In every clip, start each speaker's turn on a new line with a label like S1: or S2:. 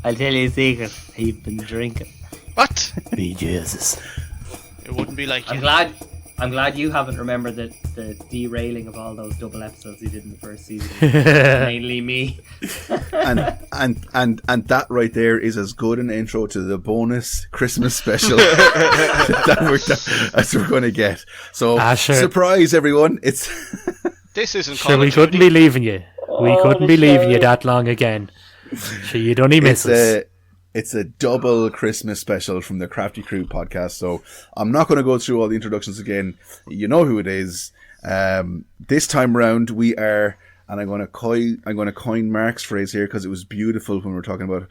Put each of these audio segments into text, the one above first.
S1: I'll tell you a secret. He've been drinking.
S2: What?
S3: Be Jesus.
S2: It wouldn't be like
S1: I'm glad you haven't remembered the derailing of all those double episodes you did in the first season. Mainly me.
S4: and that right there is as good an intro to the bonus Christmas special as we're going to get. So
S3: sure.
S4: Surprise, everyone! It's
S2: This isn't
S3: Sure,
S2: Call
S3: we
S2: of
S3: couldn't
S2: Duty.
S3: be leaving you. We couldn't be leaving you that long again. Sure, you'd only miss us.
S4: It's a double Christmas special from the Crafty Crew podcast. So I'm not going to go through all the introductions again. You know who it is. This time round, we are, and I'm going to coin Mark's phrase here because it was beautiful when we were talking about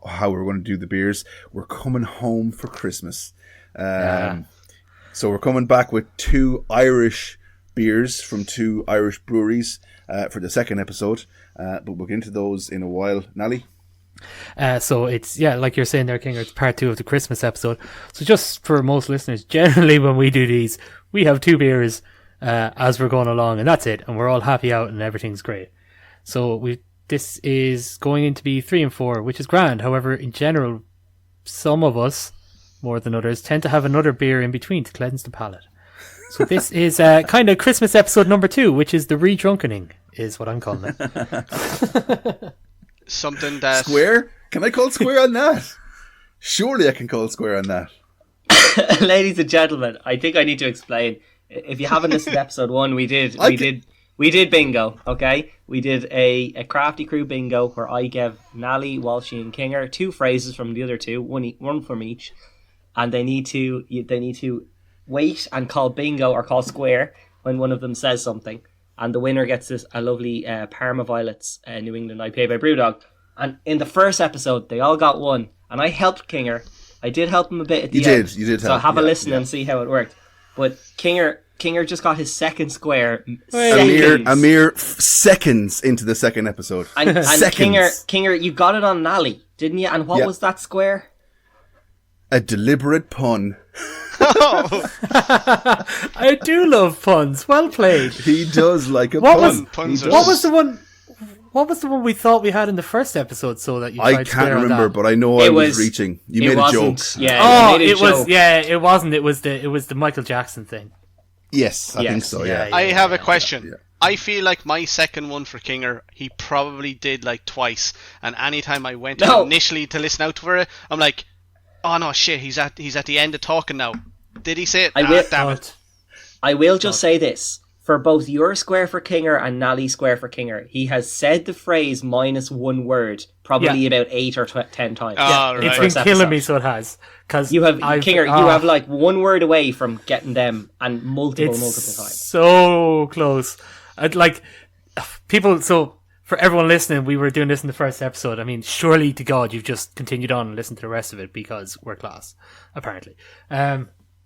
S4: how we're going to do the beers. We're coming home for Christmas. So we're coming back with 2 Irish beers from 2 Irish breweries for the second episode. But we'll get into those in a while. Nally?
S3: So it's, like you're saying there, King, it's part 2 of the Christmas episode. So just for most listeners, generally when we do these, we have 2 beers as we're going along, and that's it. And we're all happy out and everything's great. So this is going in to be 3 and 4, which is grand. However, in general, some of us, more than others, tend to have another beer in between to cleanse the palate. So this is kind of Christmas episode number 2, which is the re-drunkening, is what I'm calling it.
S2: Something that...
S4: Square? Can I call square on that? Surely I can call square on that.
S1: Ladies and gentlemen, I think I need to explain. If you haven't listened to episode 1, we did bingo, okay? We did a Crafty Crew bingo where I gave Nally, Walshy and Kinger 2 phrases from the other 2, one from each, and they need to wait and call bingo or call square when one of them says something. And the winner gets a lovely Parma Violets New England IPA by Brewdog. And in the first episode, they all got one. And I helped Kinger. I did help him a bit at the end.
S4: You did.
S1: So have a listen and see how it worked. But Kinger just got his second square.
S4: A mere seconds into the second episode.
S1: And Kinger, you got it on Nally, didn't you? And what was that square?
S4: A deliberate pun.
S3: I do love puns. Well played.
S4: He does like a pun.
S3: What was the one we thought we had in the first episode? So that you tried
S4: I can't remember, but I know
S1: I
S4: was reaching. You made a joke.
S1: Yeah.
S3: It was. Yeah, it wasn't. It was the Michael Jackson thing.
S4: Yes, I think so. Yeah.
S2: I have a question. Yeah. I feel like my second one for Kinger, he probably did like twice, and anytime I went initially to listen out for it, I'm like, oh no, shit, he's at the end of talking now. Did he say it? Damn it.
S1: I will just say this. For both your square for Kinger and Nally's square for Kinger, he has said the phrase minus one word probably about 8 or 10 times.
S2: Right.
S3: It's been killing me, so it has. Cause
S1: you have Kinger, you have like one word away from getting them, and multiple times.
S3: So close. People. So for everyone listening, we were doing this in the first episode. I mean, surely to God, you've just continued on and listened to the rest of it because we're class, apparently.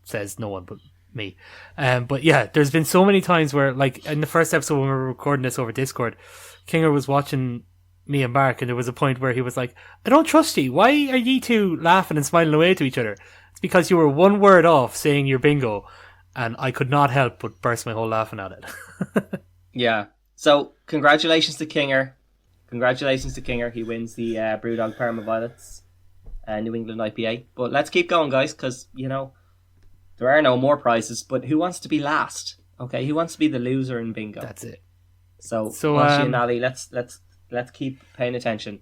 S3: Says no one but me. But yeah, there's been so many times where, like in the first episode when we were recording this over Discord, Kinger was watching me and Mark, and there was a point where he was like, I don't trust you. Why are you two laughing and smiling away to each other? It's because you were one word off saying your bingo, and I could not help but burst my whole laughing at it.
S1: Yeah. So congratulations to Kinger. He wins the Brewdog Parma Violets New England IPA. But let's keep going, guys, because there are no more prizes, but who wants to be last? Okay, who wants to be the loser in bingo?
S3: That's it.
S1: So Walshy and Ali, let's keep paying attention.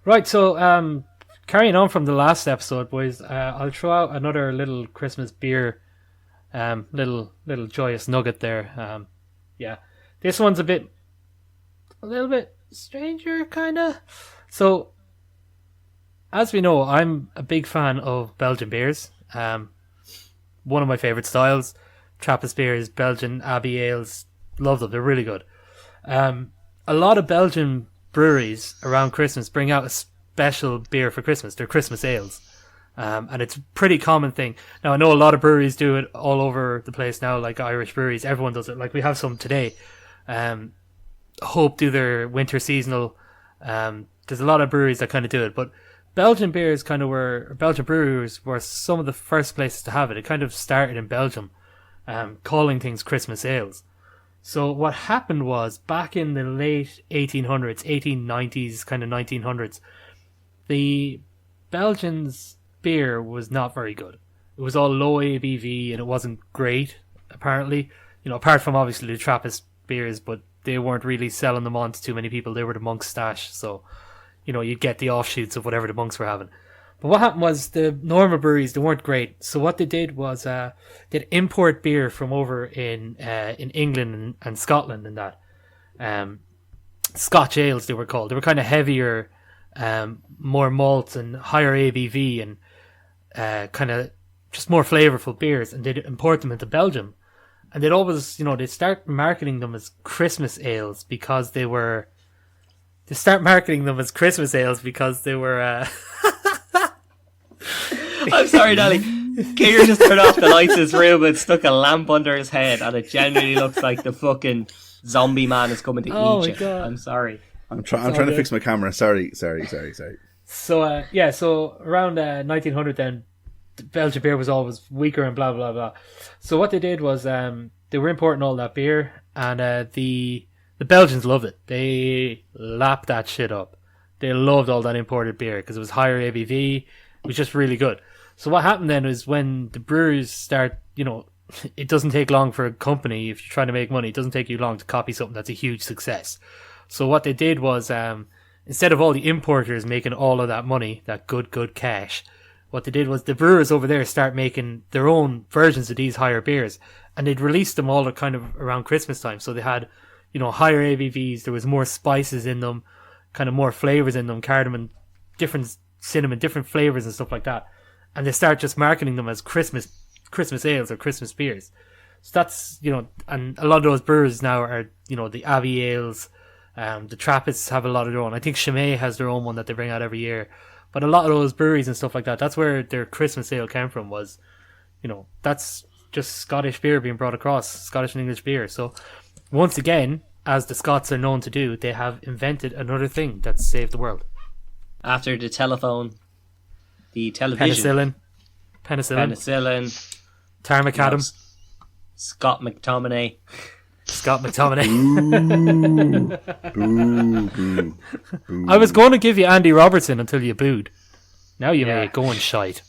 S3: Right, so carrying on from the last episode, boys, I'll throw out another little Christmas beer, little joyous nugget there. This one's a little bit stranger, kind of. So, as we know, I'm a big fan of Belgian beers. One of my favourite styles, Trappist beers, Belgian Abbey ales, love them, they're really good. A lot of Belgian breweries around Christmas bring out a special beer for Christmas, they're Christmas ales. And it's a pretty common thing. Now, I know a lot of breweries do it all over the place now, like Irish breweries, everyone does it, like we have some today. Hope do their winter seasonal. There's a lot of breweries that kind of do it, but Belgian beers Belgian breweries were some of the first places to have it. It kind of started in Belgium, calling things Christmas ales. So what happened was, back in the late 1800s, 1890s, kind of 1900s, the Belgians' beer was not very good. It was all low ABV and it wasn't great, apparently. Apart from obviously the Trappist beers, but they weren't really selling them on to too many people. They were the monks' stash, so you'd get the offshoots of whatever the monks were having. But what happened was, the normal breweries, they weren't great. So what they did was they'd import beer from over in England and Scotland and that. Scotch ales, they were called. They were kind of heavier, more malt and higher ABV and kind of just more flavourful beers. And they'd import them into Belgium. And they'd always, they'd start marketing them as Christmas ales because they were... They start marketing them as Christmas ales because they were...
S1: I'm sorry, Nelly. Kinger just turned off the lights in his room and stuck a lamp under his head, and it genuinely looks like the fucking zombie man is coming to eat you. God. I'm sorry.
S4: I'm trying to fix my camera. Sorry. So
S3: so around 1900 then, Belgian beer was always weaker and blah blah blah. So what they did was they were importing all that beer, and the Belgians loved it. They lapped that shit up. They loved all that imported beer because it was higher ABV. It was just really good. So what happened then is, when the brewers start, it doesn't take long for a company, if you're trying to make money, it doesn't take you long to copy something that's a huge success. So what they did was, instead of all the importers making all of that money, that good cash, what they did was the brewers over there start making their own versions of these higher beers, and they'd release them all kind of around Christmas time. So they had, higher ABVs, there was more spices in them, kind of more flavours in them, cardamom, different cinnamon, different flavours and stuff like that. And they start just marketing them as Christmas ales or Christmas beers. So that's, and a lot of those brewers now are, the Abbey ales. The Trappists have a lot of their own. I think Chimay has their own one that they bring out every year. But a lot of those breweries and stuff like that, that's where their Christmas ale came from, was, that's just Scottish beer being brought across, Scottish and English beer. So once again, as the Scots are known to do, they have invented another thing that saved the world.
S1: After the telephone, the television,
S3: penicillin, Tar McAdam,
S1: Scott McTominay.
S4: Boo.
S3: I was going to give you Andy Robertson until you booed. Now you may go and shite.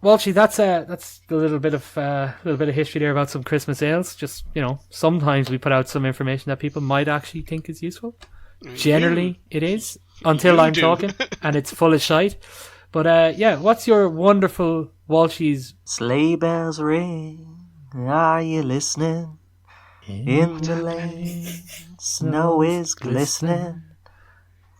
S3: Walshy, that's a little bit of history there about some Christmas ales. Just, sometimes we put out some information that people might actually think is useful. Generally, it is, until I'm talking, and it's full of shite. But what's your wonderful Walshy's
S1: sleigh bells ring? Are you listening? In the lane, snow is glistening.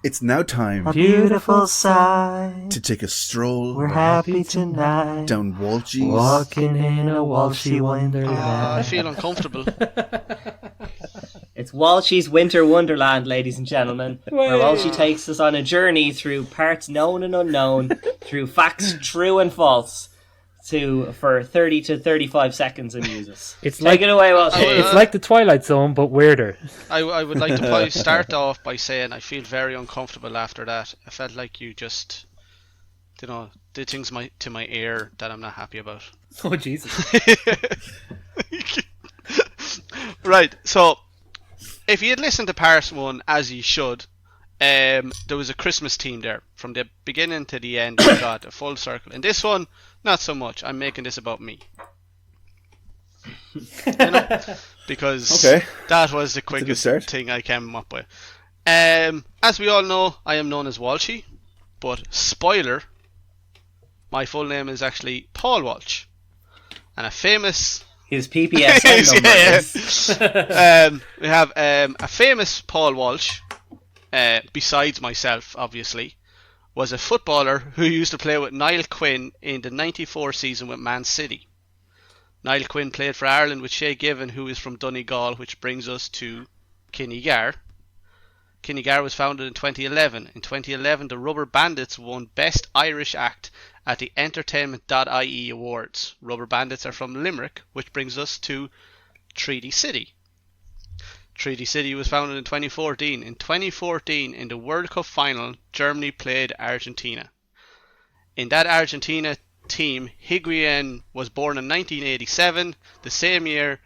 S4: It's now time,
S1: a beautiful sight,
S4: to take a stroll.
S1: We're happy tonight,
S4: down Walshy's,
S1: walking in a Walshy wonderland.
S2: I feel uncomfortable.
S1: It's Walshy's Winter Wonderland, ladies and gentlemen, where Walshy takes us on a journey through parts known and unknown, through facts true and false, for 30 to 35 seconds and uses. Take it away, Walshy.
S3: It's like the Twilight Zone, but weirder.
S2: I would like to probably start off by saying I feel very uncomfortable after that. I felt like you just, did things to my ear that I'm not happy about.
S3: Oh, Jesus.
S2: Right, so if you had listened to part 1, as you should, there was a Christmas theme there. From the beginning to the end, we got a full circle. In this one, not so much. I'm making this about me. Because that was the quickest thing I came up with. As we all know, I am known as Walshy, but spoiler, my full name is actually Paul Walsh. And a famous...
S1: His PPSN number.
S2: We have a famous Paul Walsh, besides myself, obviously, was a footballer who used to play with Niall Quinn in the 94 season with Man City. Niall Quinn played for Ireland with Shay Given, who is from Donegal, which brings us to Kinnegar. Kinnegar was founded in 2011. In 2011, the Rubber Bandits won Best Irish Act at the Entertainment.ie Awards. Rubber Bandits are from Limerick, which brings us to Treaty City. Treaty City was founded in 2014. In 2014, in the World Cup final, Germany played Argentina. In that Argentina team, Higuain was born in 1987, the same year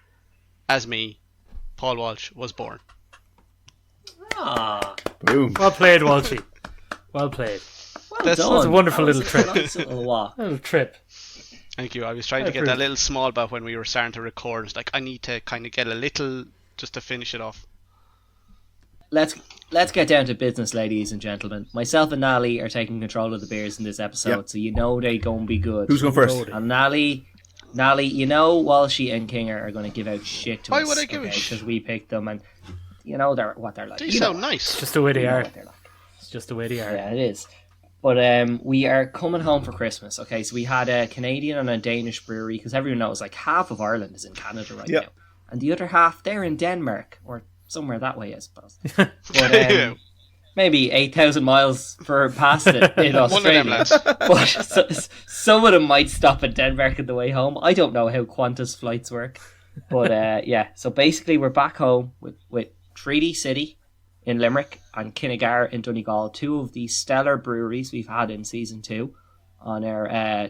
S2: as me, Paul Walsh was born.
S1: Ah,
S4: Boom.
S3: Well played, Walshy. Well played.
S1: well
S2: That's
S1: done.
S3: a wonderful
S1: That was
S3: little trip.
S1: a nice little walk.
S3: Little trip.
S2: Thank you. I was trying to get that little small bit when we were starting to record. It's like, I need to kind of get a little just to finish it off.
S1: Let's get down to business, ladies and gentlemen. Myself and Nally are taking control of the beers in this episode,
S4: Yep.
S1: so you know they're going to be good.
S4: Who's going first?
S1: And Nally, you know Walshy and Kinger are going to give out shit to
S2: Why
S1: us.
S2: would I give a shit?
S1: Because we picked them, and you know what they're like.
S2: They
S1: You know
S2: sound nice.
S3: It's just the way they
S1: you know
S3: are.
S1: what they're like.
S3: It's just the way they are.
S1: Yeah, it is. But we are coming home for Christmas. Okay, so we had a Canadian and a Danish brewery, because everyone knows like half of Ireland is in Canada right now, and the other half they're in Denmark or somewhere that way, I suppose. But maybe 8,000 miles past it in Australia.
S2: One of them lads.
S1: But some of them might stop at Denmark on the way home. I don't know how Qantas flights work, but yeah. So basically, we're back home with Treaty City in Limerick and Kinnegar in Donegal, two of the stellar breweries we've had in season 2 on our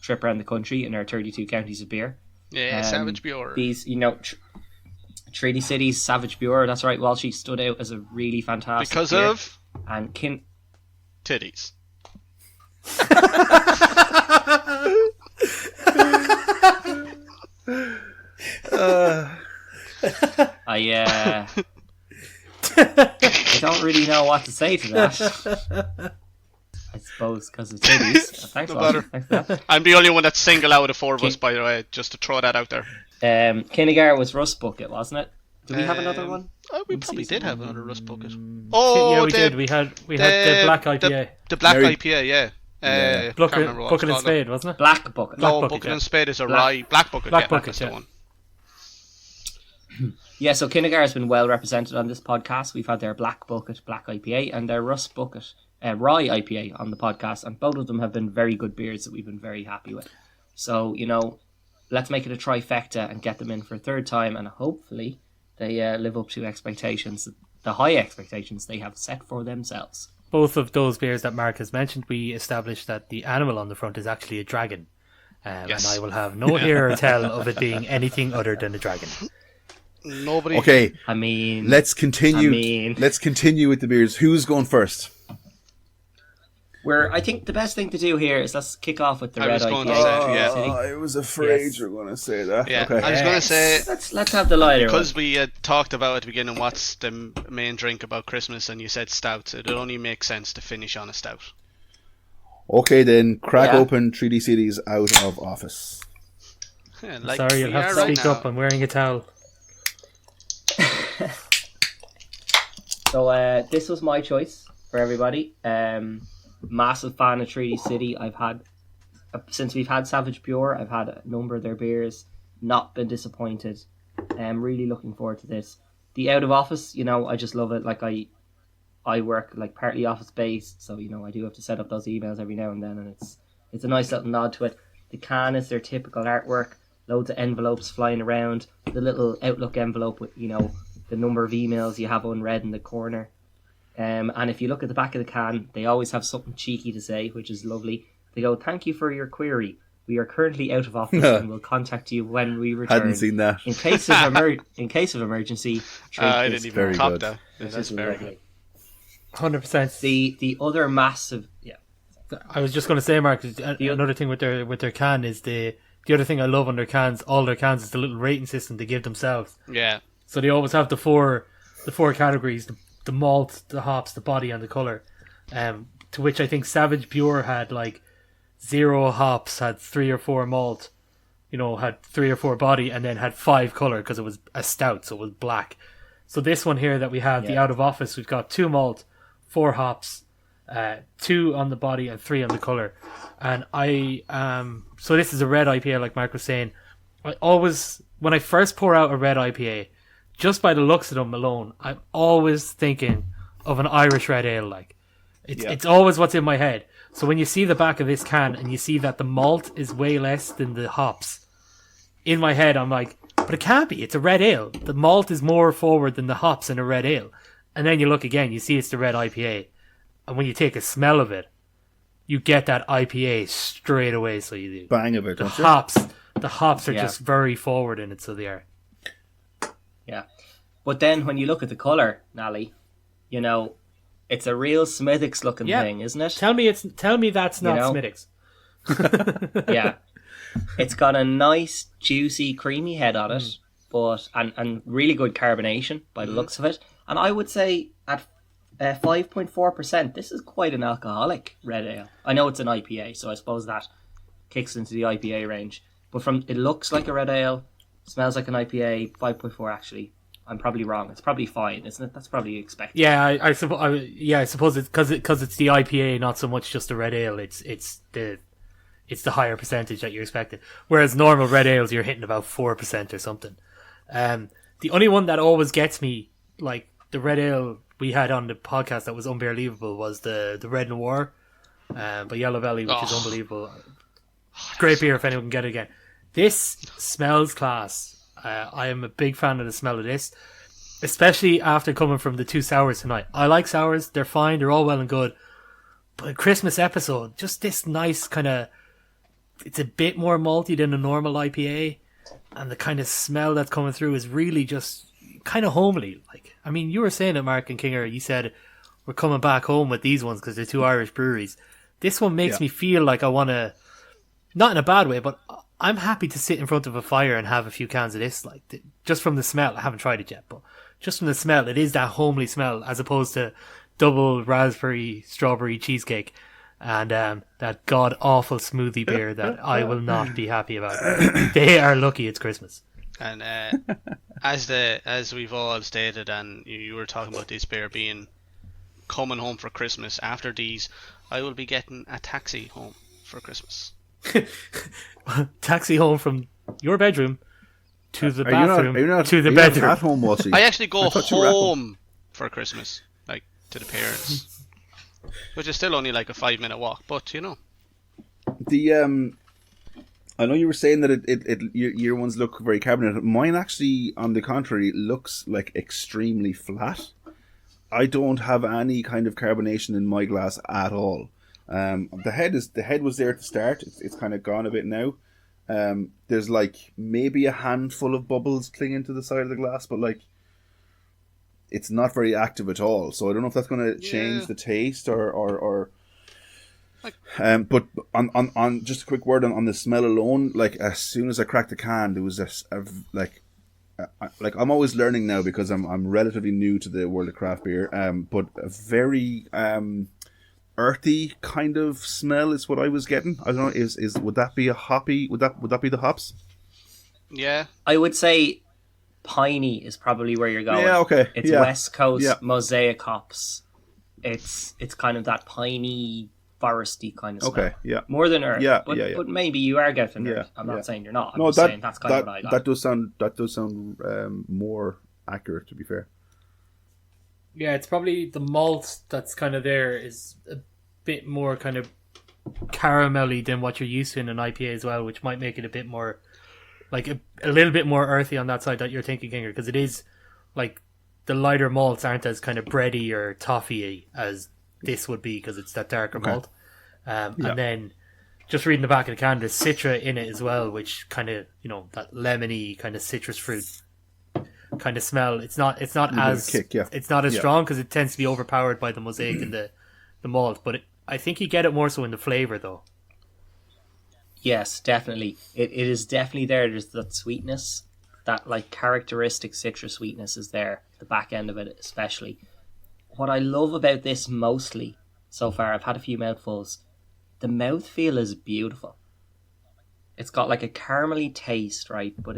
S1: trip around the country in our 32 counties of beer.
S2: Yeah, Savage Bjorn.
S1: These, you know, Treaty City's Savage Bjorn, that's right, Walshy stood out as a really fantastic
S2: Because
S1: beer.
S2: of
S1: And
S2: titties.
S1: I don't really know what to say to that. I suppose because of titties. Thanks,
S2: No
S1: Walshy.
S2: matter.
S1: Thanks for that.
S2: I'm the only one that's single out of the four of us, by the way, just to throw that out there.
S1: Kinnegar was Rust Bucket, wasn't it? Do we have another one?
S2: Oh, we
S1: in
S2: probably
S1: season?
S2: did have another Rust Bucket.
S3: Yeah, we did. We had the black IPA.
S2: The black
S4: Very-
S2: IPA, yeah.
S4: Yeah.
S2: Can't remember what
S3: Bucket
S2: it's
S3: and
S2: called.
S3: Spade, wasn't it?
S1: Black Bucket.
S3: Black
S2: No,
S3: Bucket,
S2: Bucket
S3: yeah.
S2: and Spade is a
S1: Black-
S2: rye. Black Bucket,
S3: Black
S2: yeah,
S3: Bucket,
S2: that's
S3: yeah.
S2: the one.
S1: Yeah, so Kinnegar has been well represented on this podcast. We've had their Black Bucket, Black IPA, and their Rust Bucket, Rye IPA on the podcast, and both of them have been very good beers that we've been very happy with. So, you know, let's make it a trifecta and get them in for a third time, and hopefully they live up to expectations, the high expectations they have set for themselves.
S3: Both of those beers that Mark has mentioned, we established that the animal on the front is actually a dragon.
S2: Yes.
S3: And I will have no hear or tell of it being anything other than a dragon.
S2: Nobody.
S4: Okay,
S1: I mean,
S4: let's continue. Let's continue with the beers. Who's going first?
S1: I think the best thing to do here is let's kick off with the
S2: I
S1: red
S2: was going
S1: IPA.
S2: to say, yeah.
S1: City.
S4: I was afraid
S1: Yes.
S4: you were going to say that.
S2: Yeah,
S4: Okay.
S2: I was going to say,
S1: Let's have the lighter one.
S2: because we had talked about at the beginning what's the main drink about Christmas, and you said stout, it only makes sense to finish on a stout.
S4: Okay, then crack
S1: Yeah.
S4: open Treaty City's out of office.
S2: Yeah, like
S3: Sorry, you'll
S2: we
S3: have
S2: are
S3: to
S2: right
S3: speak
S2: now.
S3: up. I'm wearing a towel.
S1: So this was my choice for everybody. Massive fan of Treaty City. I've had since we've had Savage Pure. I've had a number of their beers. Not been disappointed. I'm really looking forward to this. The out of office, you know, I just love it. Like I work like partly office based, so you know I do have to set up those emails every now and then, and it's a nice little nod to it. The can is their typical artwork. Loads of envelopes flying around. The little Outlook envelope with, you know, the number of emails you have unread in the corner. And if you look at the back of the can, they always have something cheeky to say, which is lovely. They go, "Thank you for your query. We are currently out of office and will contact you when we return.
S4: Hadn't seen that.
S1: In case of emergency, treat
S2: I
S1: this
S2: didn't
S1: beer."
S2: even
S4: very
S2: cop
S4: good.
S2: that.
S1: Which
S2: That's
S1: is
S2: very
S1: lovely.
S2: good.
S3: 100%.
S1: The other massive, yeah.
S3: I was just going to say, Mark, another thing with their can is the other thing I love on their cans, all their cans, is the little rating system they give themselves.
S2: Yeah.
S3: So they always have the four categories: the malt, the hops, the body, and the color. To which I think Savage Pure had like 0 hops, had 3 or 4 malt, you know, had 3 or 4 body, and then had 5 color because it was a stout, so it was black. So this one here that we have, the
S1: Yeah.
S3: out of office, we've got 2 malt, 4 hops, 2 on the body and 3 on the color. And so this is a red IPA, like Mark was saying. I always, when I first pour out a red IPA, just by the looks of them alone, I'm always thinking of an Irish red ale. Like it's always what's in my head. So when you see the back of this can and you see that the malt is way less than the hops, in my head I'm like, but it can't be. It's a red ale. The malt is more forward than the hops in a red ale. And then you look again, you see it's the red IPA. And when you take a smell of it, you get that IPA straight away. So you do.
S4: Bang of it,
S3: The
S4: don't you?
S3: hops are
S1: Yeah.
S3: just very forward in it. So they are.
S1: Yeah. But then when you look at the colour, Nally, you know, it's a real Smithwick's looking thing, isn't it?
S3: Tell me that's not Smithwick's.
S1: Yeah. It's got a nice, juicy, creamy head on it, but and really good carbonation by the looks of it. And I would say at 5.4%, this is quite an alcoholic red ale. I know it's an IPA, so I suppose that kicks into the IPA range. But it looks like a red ale, smells like an IPA. 5.4 actually. I'm probably wrong. It's probably fine, isn't it? That's probably expected.
S3: Yeah, I suppose it's because it's the IPA, not so much just the red ale. It's the higher percentage that you're expecting. Whereas normal red ales, you're hitting about 4% or something. The only one that always gets me, like the red ale we had on the podcast that was unbelievable, was the Red Noir by Yellow Belly, which is unbelievable. Great beer if anyone can get it again. This smells class. I am a big fan of the smell of this, especially after coming from the 2 sours tonight. I like sours. They're fine. They're all well and good. But a Christmas episode, just this nice kind of... It's a bit more malty than a normal IPA. And the kind of smell that's coming through is really just kind of homely. Like, I mean, you were saying it, Mark and Kinger. You said we're coming back home with these ones because they're two Irish breweries. This one makes me feel like I want to... Not in a bad way, but... I'm happy to sit in front of a fire and have a few cans of this. Like, just from the smell, I haven't tried it yet, but just from the smell, it is that homely smell as opposed to double raspberry strawberry cheesecake and that god awful smoothie beer that I will not be happy about. They are lucky it's Christmas.
S2: And as we've all stated, and you were talking about this beer being coming home for Christmas. After these, I will be getting a taxi home for Christmas.
S3: Taxi home from your bedroom to the bathroom to the bedroom.
S4: At home, Walshy?
S2: I actually go home for Christmas, like to the parents, which is still only like a 5-minute walk. But you know,
S4: I know you were saying that your ones look very carbonated. Mine actually, on the contrary, looks like extremely flat. I don't have any kind of carbonation in my glass at all. The head was there at the start. It's kind of gone a bit now. There's like maybe a handful of bubbles clinging to the side of the glass, but like it's not very active at all. So I don't know if that's going to change the taste or but on just a quick word on the smell alone. Like as soon as I cracked the can, there was like I'm always learning now because I'm relatively new to the world of craft beer. But a very earthy kind of smell is what I was getting. I don't know. Is would that be a hoppy? Would that be the hops?
S2: Yeah,
S1: I would say piney is probably where you're going.
S4: Yeah, okay.
S1: It's West Coast mosaic hops. It's kind of that piney, foresty kind of smell.
S4: Okay, yeah.
S1: More than earth. But maybe you are getting it.
S4: Yeah,
S1: I'm not saying you're not. I'm just saying that's kind of what I got.
S4: That does sound more accurate, to be fair.
S3: Yeah, it's probably the malt that's kind of there is a bit more kind of caramelly than what you're used to in an IPA as well, which might make it a bit more, like a little bit more earthy on that side that you're thinking, Kinger, because it is like the lighter malts aren't as kind of bready or toffee as this would be because it's that darker malt. And then just reading the back of the can, there's citra in it as well, which kind of, you know, that lemony kind of citrus fruit kind of smell. It's not as
S4: kick,
S3: it's not as strong because it tends to be overpowered by the mosaic and the malt, but I think you get it more so in the flavour though.
S1: Yes, definitely. It is definitely there. There's that sweetness, that like characteristic citrus sweetness is there, the back end of it especially. What I love about this mostly so far, I've had a few mouthfuls, the mouthfeel is beautiful. It's got like a caramelly taste, right? But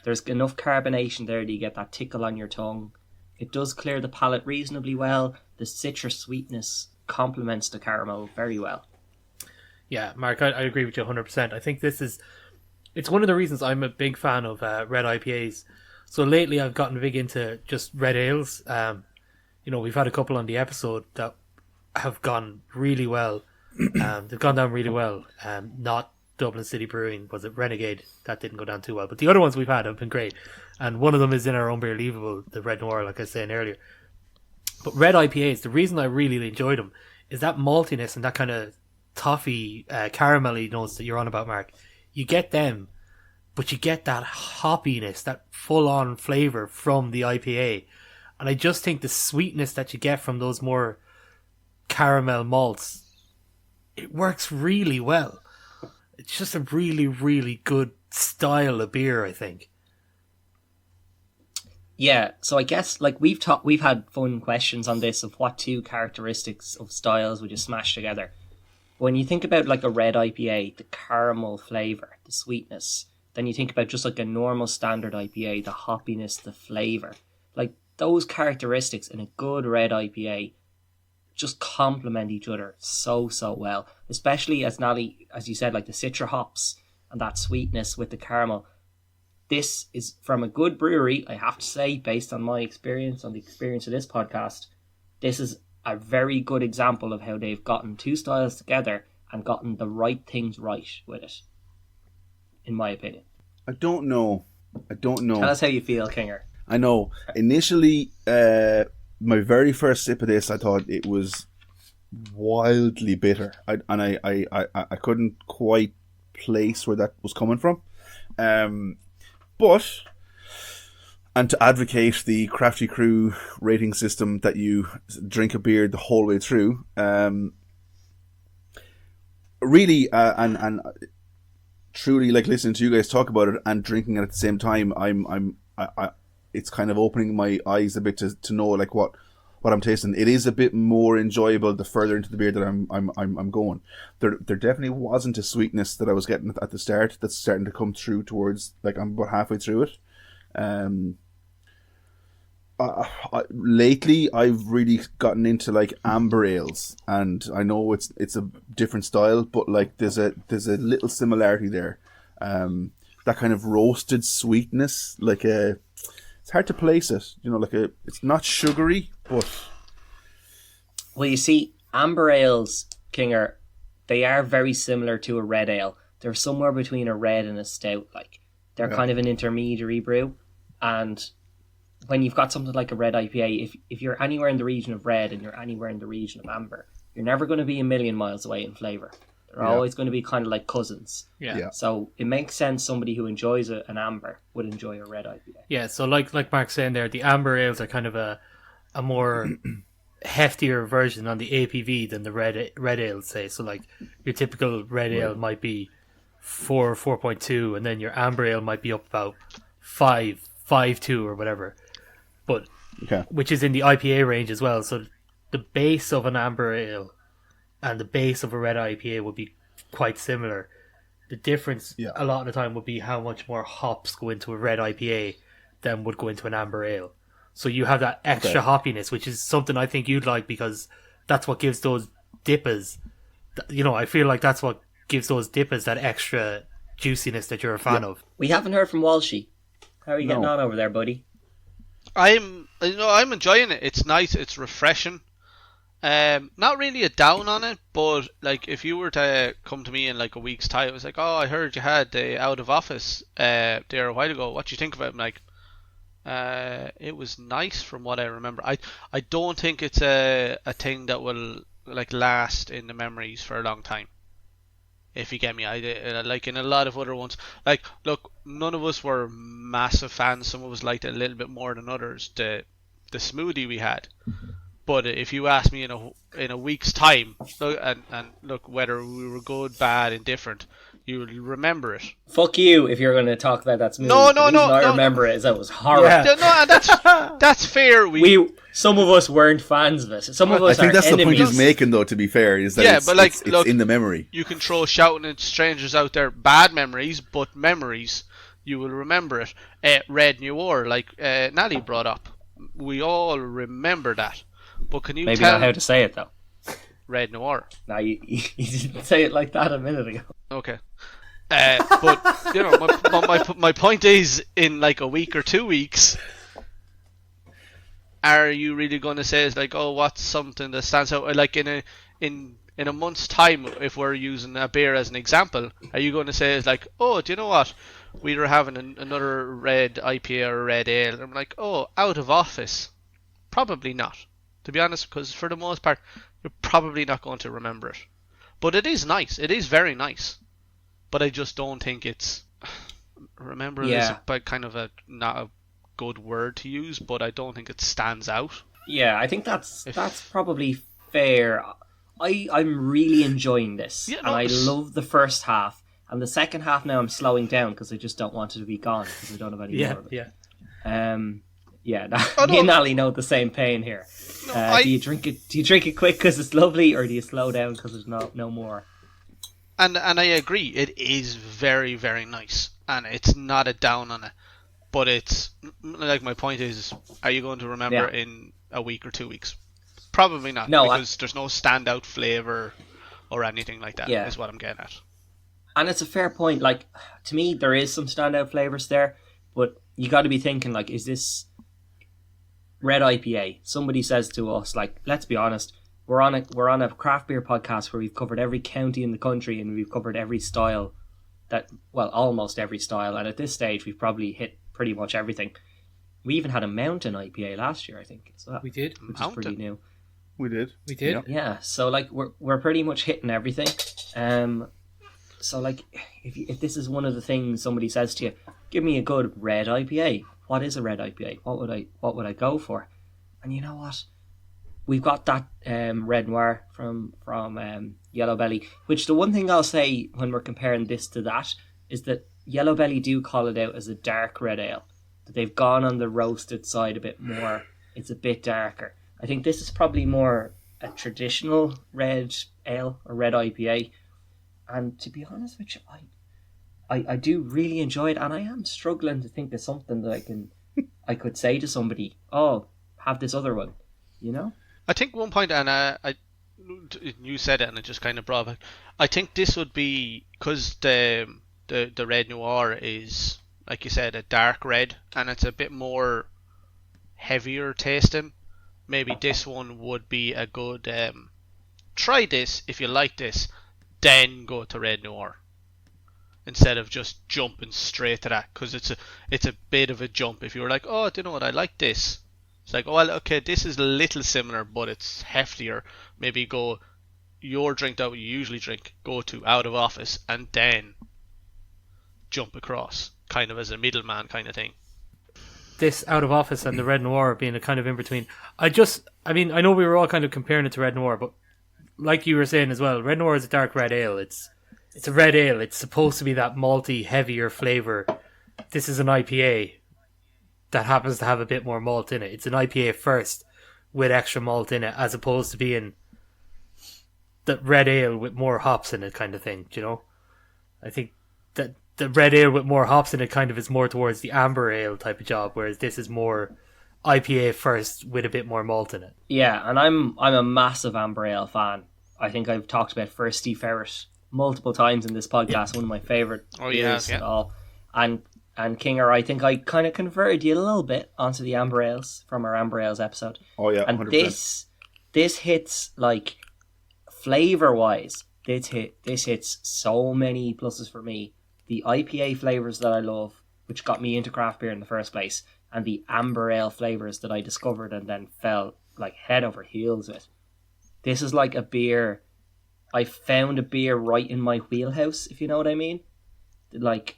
S1: there's enough carbonation there that you get that tickle on your tongue. It does clear the palate reasonably well. The citrus sweetness complements the caramel very well.
S3: Yeah, Mark, I agree with you 100%. I think it's one of the reasons I'm a big fan of red IPAs. So lately I've gotten big into just red ales. You know, we've had a couple on the episode that have gone really well. They've gone down really well. Not Dublin City Brewing, was it Renegade? That didn't go down too well. But the other ones we've had have been great. And one of them is in our Unbelievable, the Red Noir, like I was saying earlier. But red IPAs, the reason I really enjoyed them is that maltiness and that kind of toffee, caramelly notes that you're on about, Mark. You get them, but you get that hoppiness, that full-on flavour from the IPA. And I just think the sweetness that you get from those more caramel malts, it works really well. It's just a really, really good style of beer, I think.
S1: Yeah, so I guess like we've had fun questions on this of what two characteristics of styles would you smash together. When you think about like a red IPA, the caramel flavour, the sweetness, then you think about just like a normal standard IPA, the hoppiness, the flavour. Like those characteristics in a good red IPA just complement each other so well. Especially as Nally, as you said, like the citra hops and that sweetness with the caramel. This is from a good brewery, I have to say, based on my experience, on the experience of this podcast, this is a very good example of how they've gotten two styles together and gotten the right things right with it, in my opinion.
S4: I don't know.
S1: Tell us how you feel, Kinger.
S4: I know. Initially, my very first sip of this, I thought it was wildly bitter. I couldn't quite place where that was coming from. But, and to advocate the Crafty Crew rating system that you drink a beer the whole way through, really, and truly, like listening to you guys talk about it and drinking it at the same time, it's kind of opening my eyes a bit to know like what I'm tasting. It is a bit more enjoyable the further into the beer that I'm going. There definitely wasn't a sweetness that I was getting at the start that's starting to come through towards, like, I'm about halfway through it. Lately I've really gotten into like amber ales, and I know it's a different style, but like there's a little similarity there. That kind of roasted sweetness, like it's hard to place it, it's not sugary, but...
S1: Well, you see, amber ales, Kinger, they are very similar to a red ale. They're somewhere between a red and a stout. Like, they're kind of an intermediary brew. And when you've got something like a red IPA, if you're anywhere in the region of red and you're anywhere in the region of amber, you're never going to be a million miles away in flavour. They're always going to be kind of like cousins.
S3: Yeah.
S1: So it makes sense somebody who enjoys an amber would enjoy a red IPA.
S3: Yeah, so like Mark's saying there, the amber ales are kind of a more heftier version on the APV than the red ales, say. So like your typical red ale might be 4.2, and then your amber ale might be up about 5.2 or whatever. But which is in the IPA range as well. So the base of an amber ale and the base of a red IPA would be quite similar. The difference a lot of the time would be how much more hops go into a red IPA than would go into an amber ale. So you have that extra hoppiness, which is something I think you'd like, because that's what gives those dippas, I feel like that's what gives those dippas that extra juiciness that you're a fan of.
S1: We haven't heard from Walshy. How are you getting on over there, buddy?
S2: I'm enjoying it. It's nice. It's refreshing. Not really a down on it, but like if you were to come to me in like a week's time, it was like, oh, I heard you had the Out of Office there a while ago. What do you think of it? I'm like, it was nice from what I remember. I don't think it's a thing that will like last in the memories for a long time. If you get me, I like in a lot of other ones. Like, look, none of us were massive fans. Some of us liked it a little bit more than others. The smoothie we had. But if you ask me in a week's time, look whether we were good, bad, indifferent, you will remember it.
S1: Fuck you if you're going to talk about that smoothie.
S2: No.
S1: I remember it as that was horrible.
S2: Yeah. No, that's fair.
S1: Some of us weren't fans of it. Some of us.
S4: I think that's
S1: enemies.
S4: the point he's making, though. To be fair, is that it's in the memory.
S2: You can throw shouting at strangers out there, bad memories, but memories you will remember it. Red Noir, like Nally brought up, we all remember that. But can you
S1: maybe
S2: tell
S1: not how to say it though?
S2: Red Noir.
S1: No, you didn't say it like that a minute ago.
S2: Okay. But my point is, in like a week or 2 weeks, are you really going to say it's like, oh, what's something that stands out? Like in a month's time, if we're using a beer as an example, are you going to say it's like, oh, do you know what? We were having another red IPA or a red ale. And I'm like, oh, Out of Office. Probably not, to be honest, because for the most part, you're probably not going to remember it. But it is nice. It is very nice. But I just don't think it's Rememberable is kind of not a good word to use, but I don't think it stands out.
S1: Yeah, I think that's probably fair. I'm really enjoying this, and I love the first half. And the second half now I'm slowing down because I just don't want it to be gone because I don't have any more of it. Me and Ali know the same pain here. Do you drink it? Do you drink it quick because it's lovely, or do you slow down because there's no more?
S2: And I agree, it is very, very nice, and it's not a down on it. But it's like, my point is, are you going to remember in a week or 2 weeks? Probably not. No, because there's no standout flavor or anything like that. Is what I'm getting at.
S1: And it's a fair point. Like, to me, there is some standout flavors there, but you got to be thinking, like, is this red IPA? Somebody says to us, like, let's be honest, we're on a craft beer podcast where we've covered every county in the country and we've covered every style almost every style. And at this stage, we've probably hit pretty much everything. We even had a mountain IPA last year, I think. So
S3: we did,
S1: which is pretty new.
S4: We did.
S1: Yeah. So like we're pretty much hitting everything. So like if this is one of the things somebody says to you, give me a good red IPA. What is a red IPA? What would I go for? And you know what? We've got that Red Noir from Yellow Belly, which the one thing I'll say when we're comparing this to that is that Yellow Belly do call it out as a dark red ale. That they've gone on the roasted side a bit more. It's a bit darker. I think this is probably more a traditional red ale or red IPA. And to be honest with you, I do really enjoy it, and I am struggling to think of something that I could say to somebody, oh, have this other one, you know?
S2: I think one point, and you said it and it just kind of brought back, I think this would be, because the Red Noir is, like you said, a dark red, and it's a bit more heavier tasting. Maybe this one would be a good, try this if you like this, then go to Red Noir, instead of just jumping straight to that, because it's a bit of a jump. If you were like, oh, do you know what, I like this, it's like, oh well, okay, this is a little similar but it's heftier, maybe go your drink that you usually drink, go to Out of Office, and then jump across, kind of as a middleman kind of thing.
S3: This Out of Office and the Red Noir being a kind of in between. I know we were all kind of comparing it to Red Noir, but like you were saying as well, Red Noir is a dark red ale. It's a red ale. It's supposed to be that malty, heavier flavour. This is an IPA that happens to have a bit more malt in it. It's an IPA first with extra malt in it, as opposed to being the red ale with more hops in it kind of thing, you know? I think that the red ale with more hops in it kind of is more towards the amber ale type of job, whereas this is more IPA first with a bit more malt in it.
S1: Yeah, and I'm a massive amber ale fan. I think I've talked about Firsty Ferret multiple times in this podcast. One of my favourite beers at all. And Kinger, I think I kind of converted you a little bit onto the amber ales from our amber ales episode.
S4: Oh yeah, 100%.
S1: And this hits, like, flavour wise, this hits so many pluses for me. The IPA flavours that I love, which got me into craft beer in the first place, and the amber ale flavours that I discovered and then fell like head over heels with. This is like a beer. I found a beer right in my wheelhouse, if you know what I mean. Like,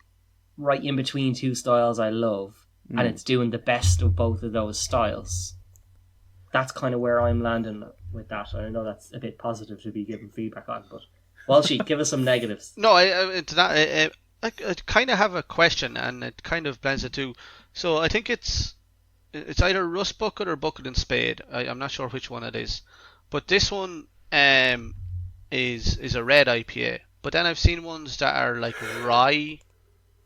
S1: right in between two styles I love, and it's doing the best of both of those styles. That's kind of where I'm landing with that. I know that's a bit positive to be giving feedback on, but Walshy, give us some negatives.
S2: No, I kind of have a question, and it kind of blends it too. So I think it's either Rust Bucket or Bucket and Spade. I'm not sure which one it is, but this one is a red IPA. But then I've seen ones that are like rye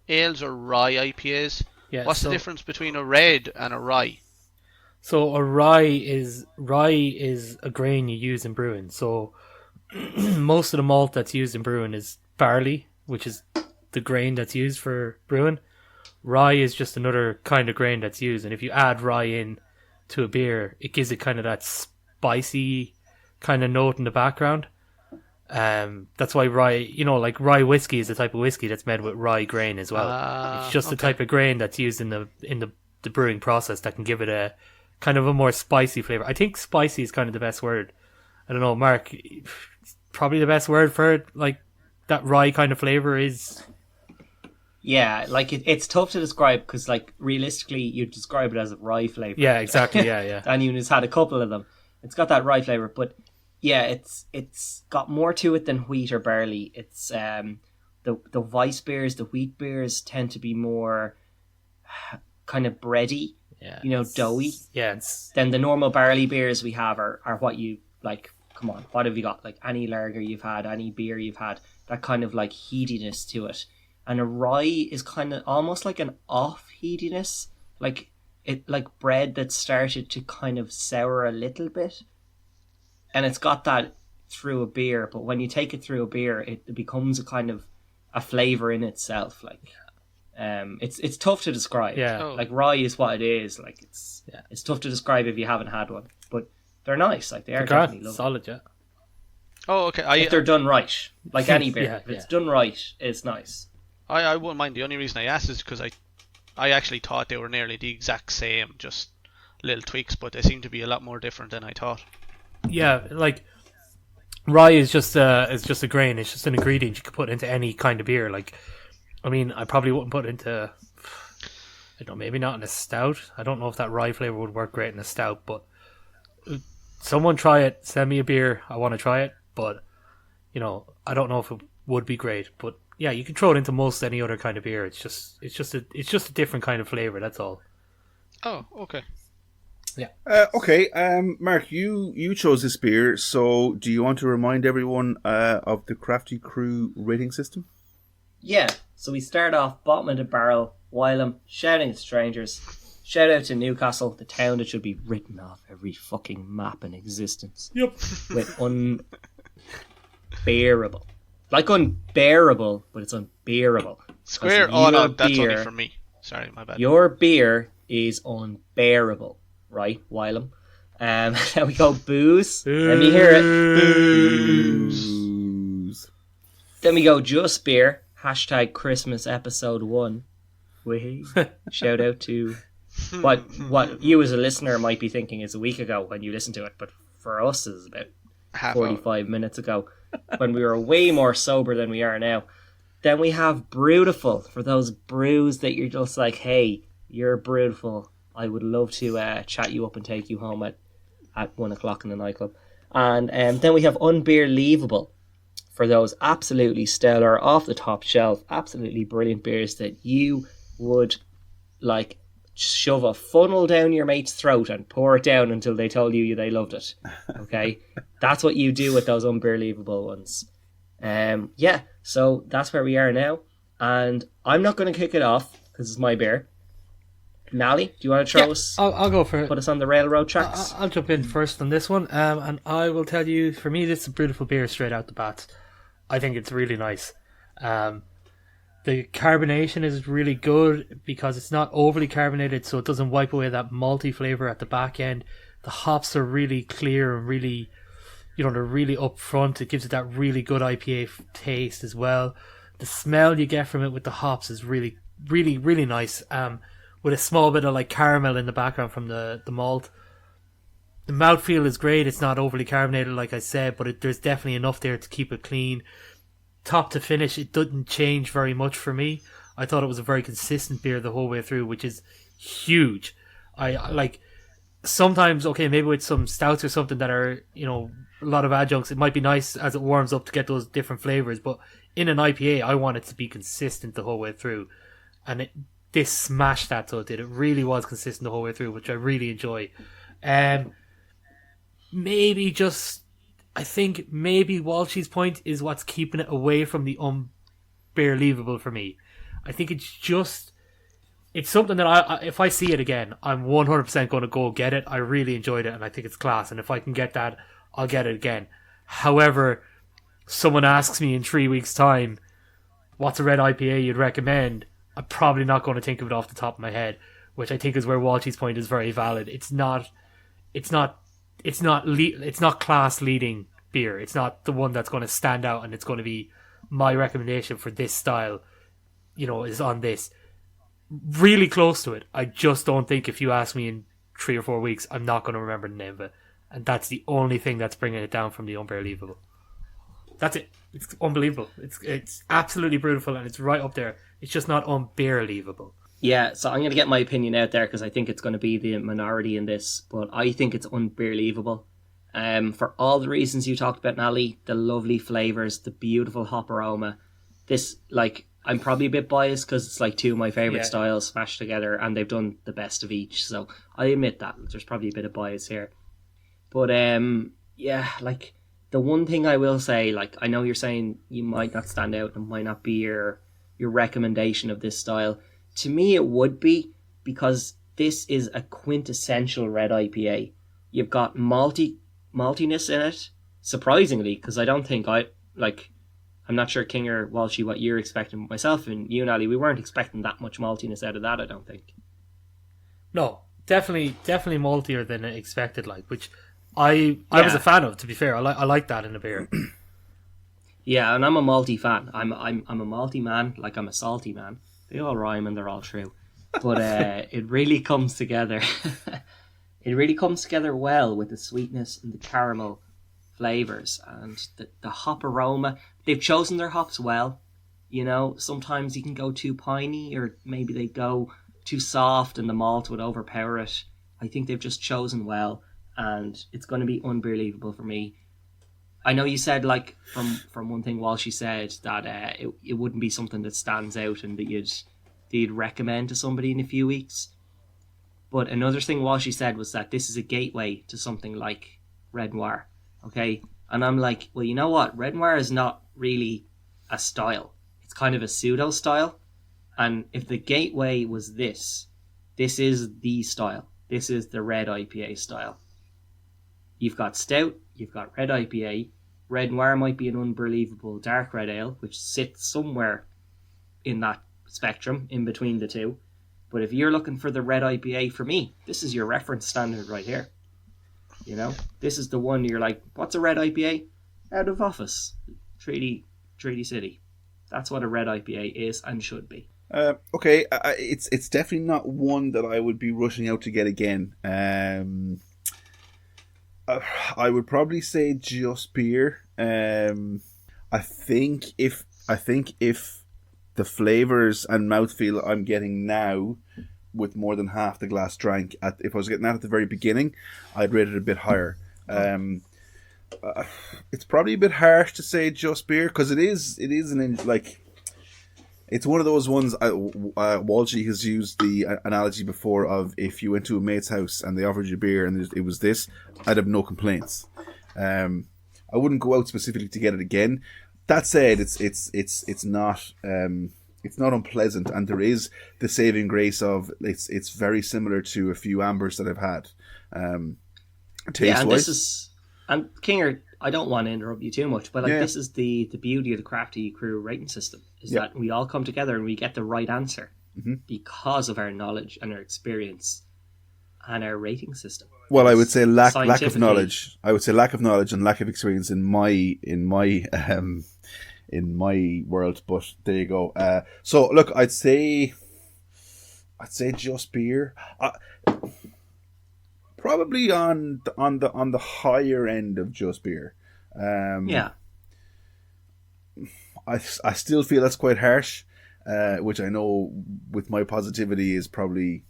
S2: ales or rye IPAs. Yeah, what's the difference between a red and a rye?
S3: So a rye is a grain you use in brewing. So most of the malt that's used in brewing is barley, which is the grain that's used for brewing. Rye is just another kind of grain that's used, and if you add rye in to a beer, it gives it kind of that spicy kind of note in the background. That's why rye, like rye whiskey is a type of whiskey that's made with rye grain as well. It's just the type of grain that's used in the brewing process that can give it a kind of a more spicy flavor. I think spicy is kind of the best word. I don't know, Mark, probably the best word for it, like that rye kind of flavor is.
S1: Yeah, like it's tough to describe because, like, realistically, you describe it as a rye flavor.
S3: Yeah, exactly. Yeah.
S1: Daniel has had a couple of them. It's got that rye flavor, but yeah, it's got more to it than wheat or barley. It's the Weiss beers, the wheat beers tend to be more kind of bready, doughy.
S3: Yeah.
S1: Then the normal barley beers we have are what you like. Come on, what have you got? Like any lager you've had, any beer you've had, that kind of like heatiness to it. And a rye is kind of almost like an off heatiness, like bread that started to kind of sour a little bit, and it's got that through a beer. But when you take it through a beer, it becomes a kind of a flavor in itself. Like, it's tough to describe.
S3: Yeah,
S1: like rye is what it is. Like it's tough to describe if you haven't had one. But they're nice. Like they are definitely lovely.
S3: Solid, yeah.
S2: Oh, okay.
S1: If they're done right, like any beer, if it's done right, it's nice.
S2: I wouldn't mind. The only reason I asked is because I actually thought they were nearly the exact same, just little tweaks, but they seem to be a lot more different than I thought.
S3: Yeah, like rye is just a grain. It's just an ingredient you could put into any kind of beer. Like, I mean, I probably wouldn't put it into, I don't know, maybe not in a stout. I don't know if that rye flavor would work great in a stout, but someone try it. Send me a beer. I want to try it, but I don't know if it would be great, but. Yeah, you can throw it into most any other kind of beer. It's just a different kind of flavor. That's all.
S2: Oh, okay.
S3: Yeah.
S4: Okay. Mark, you chose this beer, so do you want to remind everyone of the Crafty Crew rating system?
S1: Yeah. So we start off bottom of the barrel, Wylam, shouting at strangers. Shout out to Newcastle, the town that should be written off every fucking map in existence.
S3: Yep.
S1: With unbearable. Like unbearable, but it's unbearable.
S2: Square? Oh no, that's only for me. Sorry, my bad.
S1: Your beer is unbearable, right, Wylam? Then we go booze. Let me hear it.
S4: Booze.
S1: Then we go just beer. # Christmas episode 1. Wee. Shout out to what you as a listener might be thinking is a week ago when you listen to it, but for us it's about 45 minutes ago. When we were way more sober than we are now. Then we have Brewtiful, for those brews that you're just like, hey, you're Brewtiful. I would love to chat you up and take you home at 1 o'clock in the nightclub. And then we have Unbeerleavable, for those absolutely stellar, off the top shelf, absolutely brilliant beers that you would like shove a funnel down your mate's throat and pour it down until they told you they loved it. Okay? That's what you do with those Unbeerleavable ones. So that's where we are now. And I'm not going to kick it off because it's my beer. Nally, do you want to throw us?
S3: I'll go for it.
S1: Put us on the railroad tracks?
S3: I'll jump in first on this one. And I will tell you, for me, this is a beautiful beer straight out the bat. I think it's really nice. The carbonation is really good because it's not overly carbonated, so it doesn't wipe away that malty flavour at the back end. The hops are really clear and really, they're really up front. It gives it that really good IPA taste as well. The smell you get from it with the hops is really, really, really nice. With a small bit of like caramel in the background from the malt. The mouthfeel is great. It's not overly carbonated, like I said, but there's definitely enough there to keep it clean. Top to finish, it didn't change very much for me. I thought it was a very consistent beer the whole way through, which is huge. I like sometimes, okay, maybe with some stouts or something that are, a lot of adjuncts, it might be nice as it warms up to get those different flavors, but in an IPA, I want it to be consistent the whole way through. And this smashed that, so it did. It really was consistent the whole way through, which I really enjoy. I think maybe Walshy's point is what's keeping it away from the Unbeerleavable for me. I think it's something that if I see it again, I'm 100% going to go get it. I really enjoyed it and I think it's class. And if I can get that, I'll get it again. However, someone asks me in 3 weeks' time, what's a red IPA you'd recommend? I'm probably not going to think of it off the top of my head, which I think is where Walshy's point is very valid. It's not class leading beer. It's not the one that's going to stand out and it's going to be my recommendation for this style, is on this. Really close to it. I just don't think if you ask me in 3 or 4 weeks, I'm not going to remember the name of it. And that's the only thing that's bringing it down from the Unbeerleavable. That's it. It's unbelievable. It's absolutely beautiful, and it's right up there. It's just not unbelievable.
S1: Yeah, so I'm going to get my opinion out there because I think it's going to be the minority in this, but I think it's unbelievable. For all the reasons you talked about, Nally, the lovely flavours, the beautiful hop aroma. This, like, I'm probably a bit biased because it's like two of my favourite styles smashed together, and they've done the best of each. So I admit that there's probably a bit of bias here. But yeah, like the one thing I will say, like I know you're saying you might not stand out and might not be your recommendation of this style. To me, it would be, because this is a quintessential red IPA. You've got maltiness in it, surprisingly, because I don't think I'm not sure, King or Walshy, what you're expecting. Myself and you, Nally, we weren't expecting that much maltiness out of that, I don't think.
S3: No, definitely maltier than expected, like, which I was a fan of, to be fair. I like that in a beer.
S1: Yeah, and I'm a malty fan. I'm a malty man, like I'm a salty man. They all rhyme and they're all true. But it really comes together. It really comes together well with the sweetness and the caramel flavours and the hop aroma. They've chosen their hops well. You know, sometimes you can go too piney, or maybe they go too soft and the malt would overpower it. I think they've just chosen well, and it's going to be unbelievable for me. I know you said, like, from one thing Walshy said, that it wouldn't be something that stands out and that you'd recommend to somebody in a few weeks. But another thing Walshy said was that this is a gateway to something like Red Noir. Okay? And I'm like, well, you know what? Red Noir is not really a style. It's kind of a pseudo style. And if the gateway was this is the style. This is the red IPA style. You've got Stout, you've got red IPA. Red Noir might be an unbelievable dark red ale, which sits somewhere in that spectrum, in between the two. But if you're looking for the red IPA, for me, this is your reference standard right here. You know, this is the one you're like, what's a red IPA? Out of office, Treaty City. That's what a red IPA is and should be.
S4: Okay, it's definitely not one that I would be rushing out to get again. I would probably say just beer. I think if the flavors and mouthfeel I'm getting now, with more than half the glass drank, if I was getting that at the very beginning, I'd rate it a bit higher. It's probably a bit harsh to say just beer, because it's one of those ones. Walshy has used the analogy before of, if you went to a mate's house and they offered you beer and it was this, I'd have no complaints. I wouldn't go out specifically to get it again. That said, it's not unpleasant, and there is the saving grace of it's very similar to a few ambers that I've had. Taste-wise.
S1: And Kinger, I don't want to interrupt you too much, but this is the beauty of the Crafty Crew rating system, is that we all come together and we get the right answer because of our knowledge and our experience and our rating system.
S4: Well, I would say lack of knowledge. I would say lack of knowledge and lack of experience in my world. But there you go. So look, I'd say just beer. Probably on the higher end of just beer. I still feel that's quite harsh, which I know with my positivity is probably.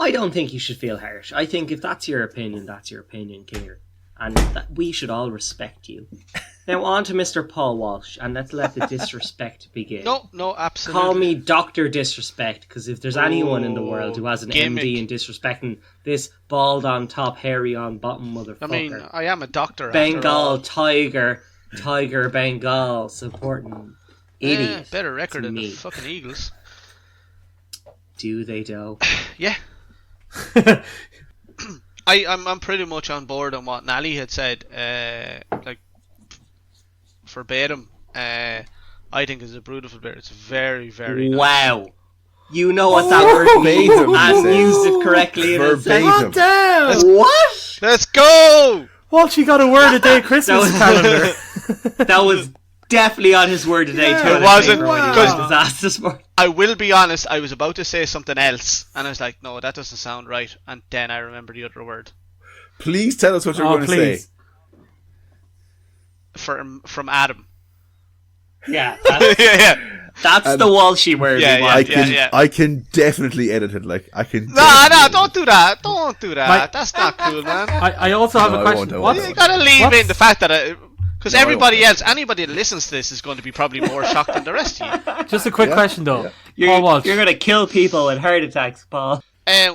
S1: I don't think you should feel harsh. I think if that's your opinion, Kinger, and that we should all respect you. Now on to Mr. Paul Walsh, and let's let the disrespect begin.
S2: No, absolutely.
S1: Call me Dr. Disrespect, because if there's anyone in the world who has an MD in disrespecting this bald on top, hairy on bottom motherfucker.
S2: I mean, I am a doctor.
S1: Bengal tiger Bengal supporting idiot.
S2: Better record than the fucking Eagles.
S1: Do they though?
S2: Yeah. I'm pretty much on board on what Nally had said. Like, verbatim, I think is a beautiful beer. It's very, very nice.
S1: Wow. You know what that word means and used it correctly in a
S4: verbatim.
S1: What?
S2: Let's go!
S3: Well, she got a word a day Christmas calendar.
S1: That was definitely on his word today.
S2: It wasn't,
S1: because
S2: I will be honest, I was about to say something else and I was like, no, that doesn't sound right, and then I remember the other word.
S4: Please tell us what you're going to say.
S2: from Adam.
S1: Yeah,
S2: yeah.
S1: that's the Walshy word.
S2: Yeah,
S1: we want.
S4: I can definitely edit it. Like I can.
S2: No, don't do that. Don't do that. That's not cool, man.
S3: I also have a question.
S4: I won't.
S2: You gotta leave in the fact that because anybody
S4: won't.
S2: that listens to this is going to be probably more shocked than the rest of you.
S3: Just a quick question though.
S1: You're,
S3: Paul Walsh.
S1: you're gonna kill people with heart attacks, Paul.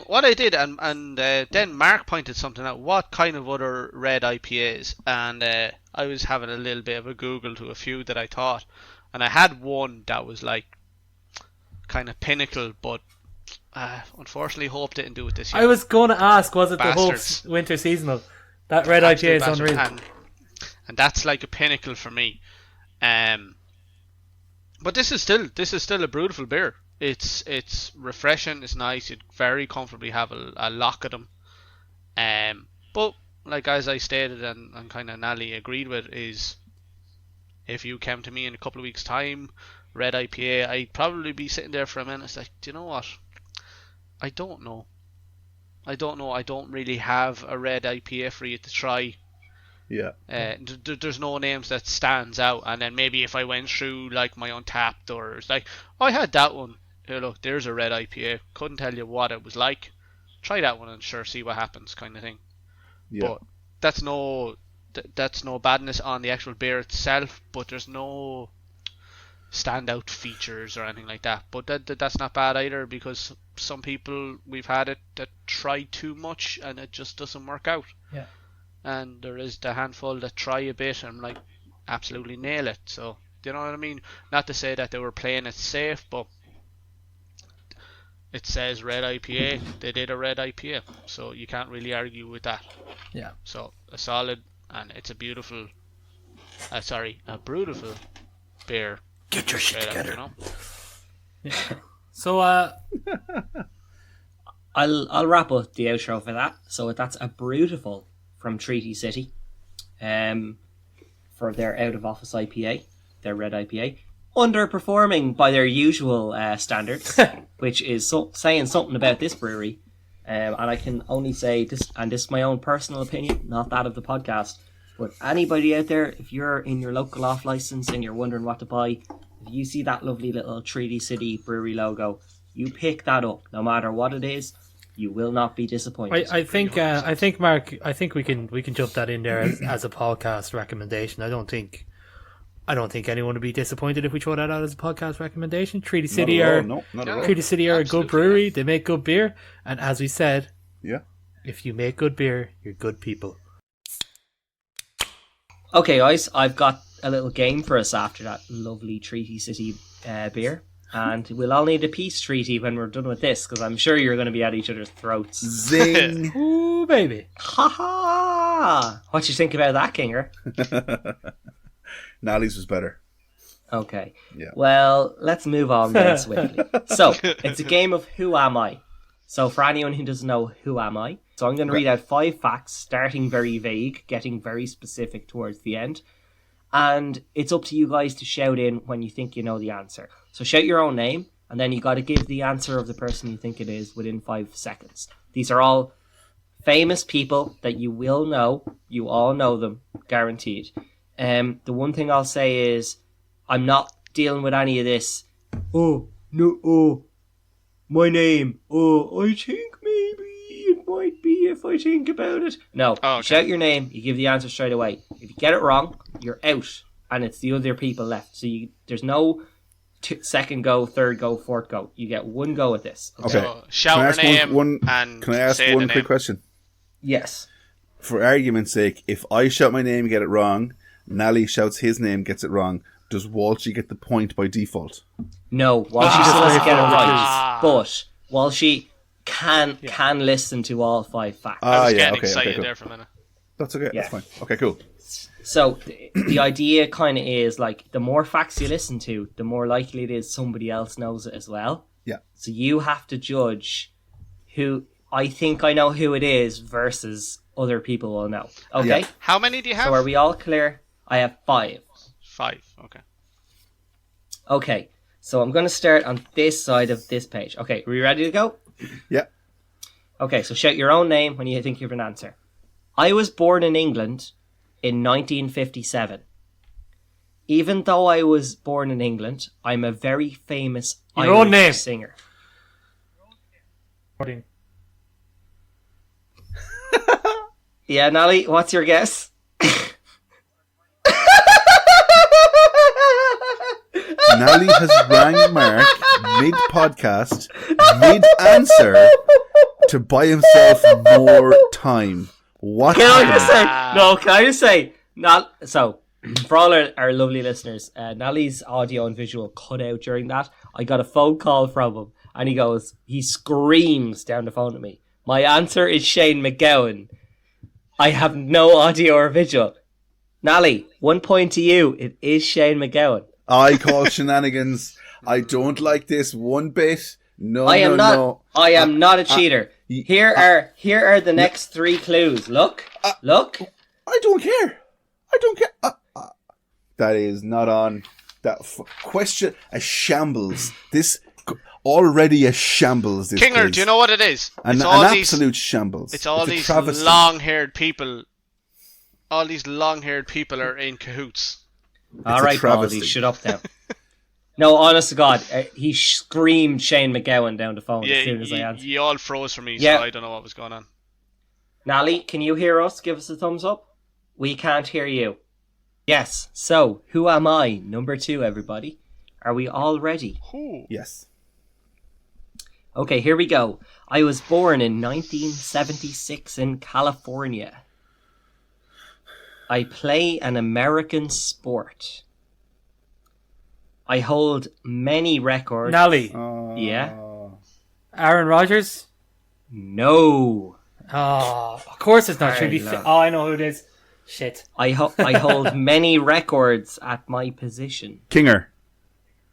S2: What I did, and then Mark pointed something out. What kind of other red IPAs? And I was having a little bit of a Google to a few that I thought, and I had one that was like kind of pinnacle, but unfortunately, Hope didn't do it this year.
S3: I was going to ask, was it
S2: Bastards.
S3: the Hope's winter seasonal? That red IPA is
S2: Absolute
S3: unreal.
S2: bastard. And that's like a pinnacle for me. But this is still a beautiful beer. It's refreshing. It's nice. You'd very comfortably have a lock of them. But like as I stated and kind of Nally agreed with, is if you came to me in a couple of weeks' time, red IPA, I'd probably be sitting there for a minute. It's like, do you know what? I don't know. I don't really have a red IPA for you to try.
S4: Yeah.
S2: There's no names that stands out, and then maybe if I went through like my Untapped, or it's like, I had that one. Here, look, there's a red IPA. Couldn't tell you what it was like. Try that one and sure, see what happens, kind of thing.
S4: Yeah.
S2: But that's no badness on the actual beer itself. But there's no standout features or anything like that. But that's not bad either, because some people we've had it that try too much and it just doesn't work out.
S3: Yeah.
S2: And there is the handful that try a bit and like absolutely nail it. So, do you know what I mean? Not to say that they were playing it safe, but it says red IPA. They did a red IPA, so you can't really argue with that.
S3: Yeah.
S2: So a solid, and it's a beautiful, a beautiful beer.
S1: Get your shit together.
S2: You know?
S3: Yeah. So
S1: I'll wrap up the outro for that. So that's a beautiful from Treaty City, for their out of office IPA, their red IPA, underperforming by their usual standards, which is saying something about this brewery. And I can only say this, and this is my own personal opinion, not that of the podcast. But anybody out there, if you're in your local off license and you're wondering what to buy, if you see that lovely little Treaty City brewery logo, you pick that up, no matter what it is. You will not be disappointed.
S3: I think Mark, I think we can jump that in there as a podcast recommendation. I don't think anyone would be disappointed if we throw that out as a podcast recommendation. Treaty City are a good brewery. They make good beer, and as we said, if you make good beer, you're good people.
S1: Okay, guys, I've got a little game for us after that lovely Treaty City beer. And we'll all need a peace treaty when we're done with this, because I'm sure you're going to be at each other's throats.
S4: Zing!
S3: Ooh, baby.
S1: Ha ha! What you think about that, Kinger?
S4: Nally's was better.
S1: Okay.
S4: Yeah.
S1: Well, let's move on then swiftly. So, it's a game of Who Am I? So, for anyone who doesn't know Who Am I? So, I'm going to read out 5 facts, starting very vague, getting very specific towards the end. And it's up to you guys to shout in when you think you know the answer. So shout your own name, and then you got to give the answer of the person you think it is within 5 seconds. These are all famous people that you will know. You all know them, guaranteed. The one thing I'll say is, I'm not dealing with any of this. Oh, no, oh, my name. Oh, I think maybe it might be if I think about it. No, Shout your name, you give the answer straight away. If you get it wrong, you're out, and it's the other people left. So there's no second go, third go, fourth go. You get one go at this.
S4: Okay.
S2: So shout your name and
S4: can I ask
S2: say
S4: one
S2: the
S4: quick
S2: name.
S4: question?
S1: Yes.
S4: For argument's sake, if I shout my name and get it wrong, Nally shouts his name, gets it wrong, does Walshy get the point by default?
S1: No, Walshy still doesn't get it right. But Walshy can listen to all 5 facts.
S2: I was getting excited there for a minute.
S4: That's okay.
S1: Yeah.
S4: That's fine. Okay, cool.
S1: So the idea kind of is like the more facts you listen to, the more likely it is somebody else knows it as well.
S4: Yeah.
S1: So you have to judge who I think I know who it is versus other people will know. Okay.
S2: Yeah. How many do you have?
S1: So are we all clear? I have 5.
S2: 5. Okay.
S1: Okay. So I'm going to start on this side of this page. Okay. Are we ready to go?
S4: Yeah.
S1: Okay. So shout your own name when you think you have an answer. I was born in England in 1957. Even though I was born in England, I'm a very famous
S3: Your own name.
S1: Irish singer. Yeah, Nally, what's your guess?
S4: Nally has rang Mark mid-podcast, mid-answer, to buy himself more time. What?
S1: Can I just say? No, can I just say? So, for all our lovely listeners, Nally's audio and visual cut out during that. I got a phone call from him, and he screams down the phone at me. My answer is Shane McGowan. I have no audio or visual. Nally, 1 point to you. It is Shane McGowan.
S4: I call shenanigans. I don't like this one bit. No,
S1: I am
S4: no.
S1: I am not a cheater. Here are the next 3 clues. Look.
S4: I don't care. That is not on. That question a shambles. This already a shambles. This
S2: Kinger,
S4: quiz.
S2: do you know what it is?
S4: An absolute shambles.
S2: It's all these long-haired people. All these long-haired people are in cahoots.
S1: All right, Baldy, shut up now. No, honest to God, he screamed Shane McGowan down the phone as soon as I answered.
S2: You all froze for me, so I don't know what was going on.
S1: Nally, can you hear us? Give us a thumbs up. We can't hear you. Yes, so, who am I? Number 2, everybody. Are we all ready?
S2: Ooh.
S4: Yes.
S1: Okay, here we go. I was born in 1976 in California. I play an American sport. I hold many records.
S3: Nally.
S1: Yeah?
S3: Aaron Rodgers?
S1: No.
S3: Oh, of course it's not. Should be. I know who it is. Shit.
S1: I hold many records at my position.
S4: Kinger.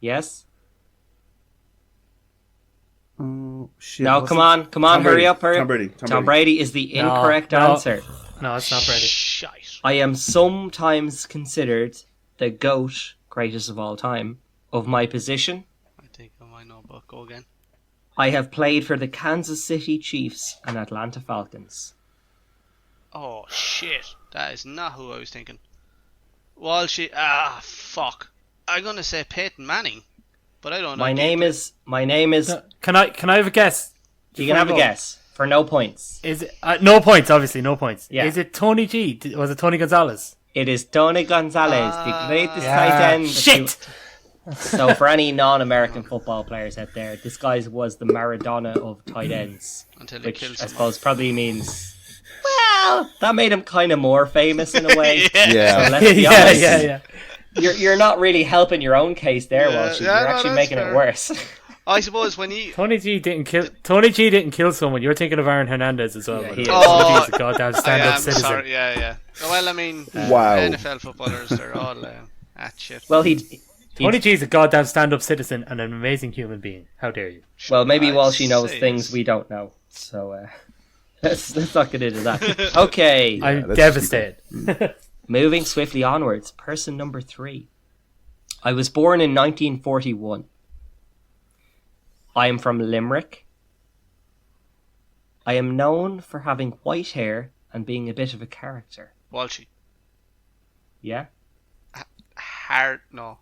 S1: Yes?
S4: Oh, shit.
S1: No, come on, hurry up. Tom Brady is the incorrect answer.
S3: No, it's not Brady.
S2: Shite.
S1: I am sometimes considered the GOAT, greatest of all time, of my position.
S2: I think I might know, but go again.
S1: I have played for the Kansas City Chiefs and Atlanta Falcons.
S2: Oh, shit. That is not who I was thinking. Walshy. Fuck. I'm going to say Peyton Manning, but I don't know.
S1: My name is...
S3: No, can I have a guess?
S1: You can have a guess for no points.
S3: Is it no points? Obviously, no points.
S1: Yeah.
S3: Is it Tony G? Was it Tony Gonzalez?
S1: It is Tony Gonzalez, the greatest tight end.
S3: Shit.
S1: So for any non-American football players out there, this guy was the Maradona of tight ends, which I suppose probably means, well, that made him kind of more famous in a way.
S4: Yeah.
S1: So let's be honest.
S3: Yeah.
S1: You're not really helping your own case there, Walshy. You're actually making it worse.
S2: I suppose when you...
S3: Tony G didn't kill someone. You're thinking of Aaron Hernandez as well.
S1: Yeah,
S3: He's a goddamn stand-up citizen.
S2: Sorry, yeah. Well, I mean,
S4: Wow.
S2: NFL footballers, they're all shit.
S1: Well,
S3: Tony G is a goddamn stand-up citizen and an amazing human being. How dare you?
S1: Well, maybe Walshy knows things we don't know. So let's not get into that. Okay.
S3: I'm devastated.
S1: Moving swiftly onwards. Person number 3. I was born in 1941. I am from Limerick. I am known for having white hair and being a bit of a character.
S2: Walshy.
S1: Yeah?
S2: No.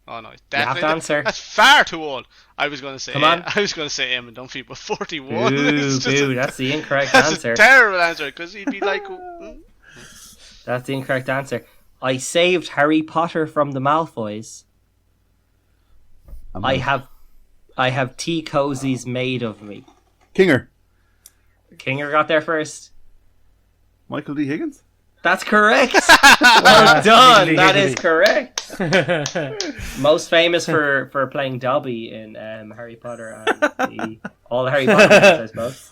S2: Oh no,
S1: You have
S2: definitely.
S1: to answer.
S2: That's far too old. I was going to say.
S1: Come on.
S2: I was going to say Eamon Dunphy, but 41.
S1: Boo, that's the incorrect
S2: That's
S1: answer.
S2: a terrible answer because he'd be like.
S1: That's the incorrect answer. I saved Harry Potter from the Malfoys. I have tea cozies made of me.
S4: Kinger.
S1: Kinger got there first.
S4: Michael D. Higgins.
S1: That's correct. Well done. That is correct. Most famous for playing Dobby in Harry Potter and all the Harry Potter movies, I suppose.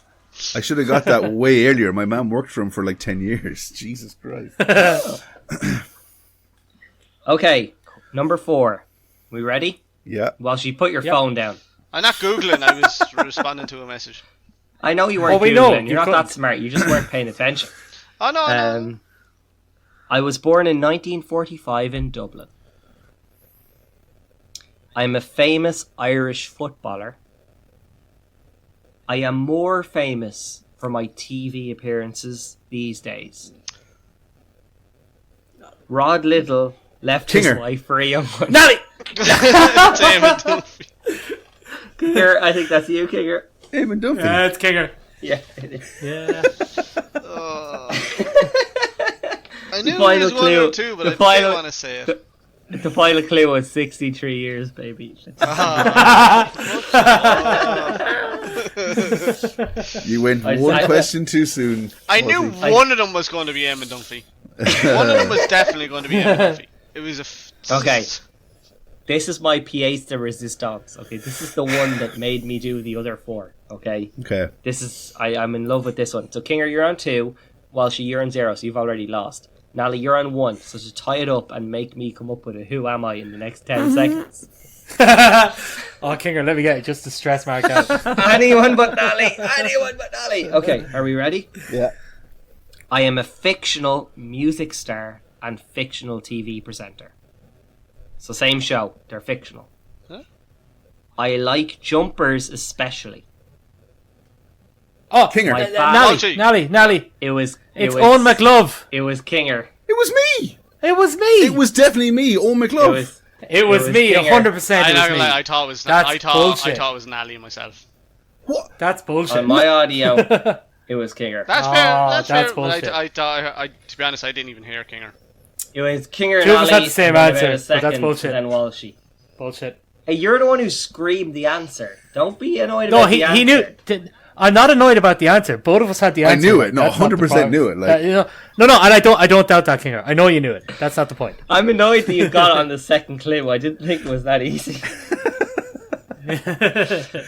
S4: I should have got that way earlier. My mum worked for him for like 10 years. Jesus Christ.
S1: Okay, number 4. We ready?
S4: Yeah.
S1: Well, she put your phone down.
S2: I'm not Googling, I was responding to a message.
S1: I know you weren't
S3: we
S1: Googling.
S3: know.
S1: You're not that smart. You just weren't paying attention.
S2: Oh, no.
S1: I was born in 1945 in Dublin. I'm a famous Irish footballer. I am more famous for my TV appearances these days. Rod Little left
S4: Kinger.
S1: his wife for a young one.
S3: Nally!
S2: Eamon Dunphy.
S1: Kinger, I think that's you, Kinger.
S4: Eamon Dunphy.
S3: Yeah, it's Kinger.
S1: Yeah, it is.
S3: Yeah.
S2: Oh. I knew
S1: final
S2: it was one
S1: clue-
S2: or two, but
S1: the
S2: I
S1: final-
S2: didn't want to say it.
S1: The final clue was 63 years, baby.
S4: You went
S1: I-
S4: one
S1: I-
S4: question too soon.
S2: I knew
S4: Walshy.
S2: one of them was going to be Eamon Dunphy. One of them was definitely going to be Eamon Dunphy. It was a...
S1: Okay. This is my pièce de résistance. Okay, this is the one that made me do the other four. Okay,
S4: Okay.
S1: this is I'm in love with this one. So Kinger, you're on 2, Walshy, you're on 0, so you've already lost. Nally, you're on 1, so to tie it up and make me come up with a who am I in the next 10 seconds.
S3: Oh, Kinger, let me get it just to stress mark out.
S1: Anyone but Nally. Anyone but Nally. Okay, are we ready?
S4: Yeah.
S1: I am a fictional music star and fictional TV presenter. So same show, they're fictional.
S2: Huh?
S1: I like jumpers especially.
S3: Oh,
S4: Kinger.
S1: My
S2: Walshy.
S3: Nally.
S1: It's
S3: It's Owen McLove.
S1: It was Kinger.
S4: It was me.
S3: It was me.
S4: It was definitely me, Owen McLove.
S3: It was me.
S1: Kinger.
S3: 100%.
S2: I'm
S3: It
S2: not
S3: was
S2: gonna
S3: me.
S2: lie, I thought it was...
S3: That's
S2: I
S3: bullshit.
S2: thought it was Nally myself.
S4: What?
S3: That's bullshit.
S1: On my audio, it was Kinger.
S2: That's
S3: Oh,
S2: fair. That's
S3: that's
S2: fair. But
S3: bullshit.
S2: I thought... to be honest, I didn't even hear Kinger.
S1: It was Kinger and
S3: Two of us
S1: Nally.
S3: had the same
S1: and then
S3: answer,
S1: about a
S3: but that's
S1: second,
S3: bullshit.
S1: And then Walshy.
S3: Bullshit.
S1: Hey, you're the one who screamed the answer. Don't be annoyed
S3: No,
S1: about the answer.
S3: he knew. I'm not annoyed about the answer. Both of us had the
S4: I
S3: answer.
S4: knew it. No,
S3: That's not the
S4: 100%
S3: problem.
S4: knew it, like-
S3: No, and I don't doubt that, Kinger. I know you knew it. That's not the point.
S1: I'm annoyed that you got it on the second clue. I didn't think it was that easy.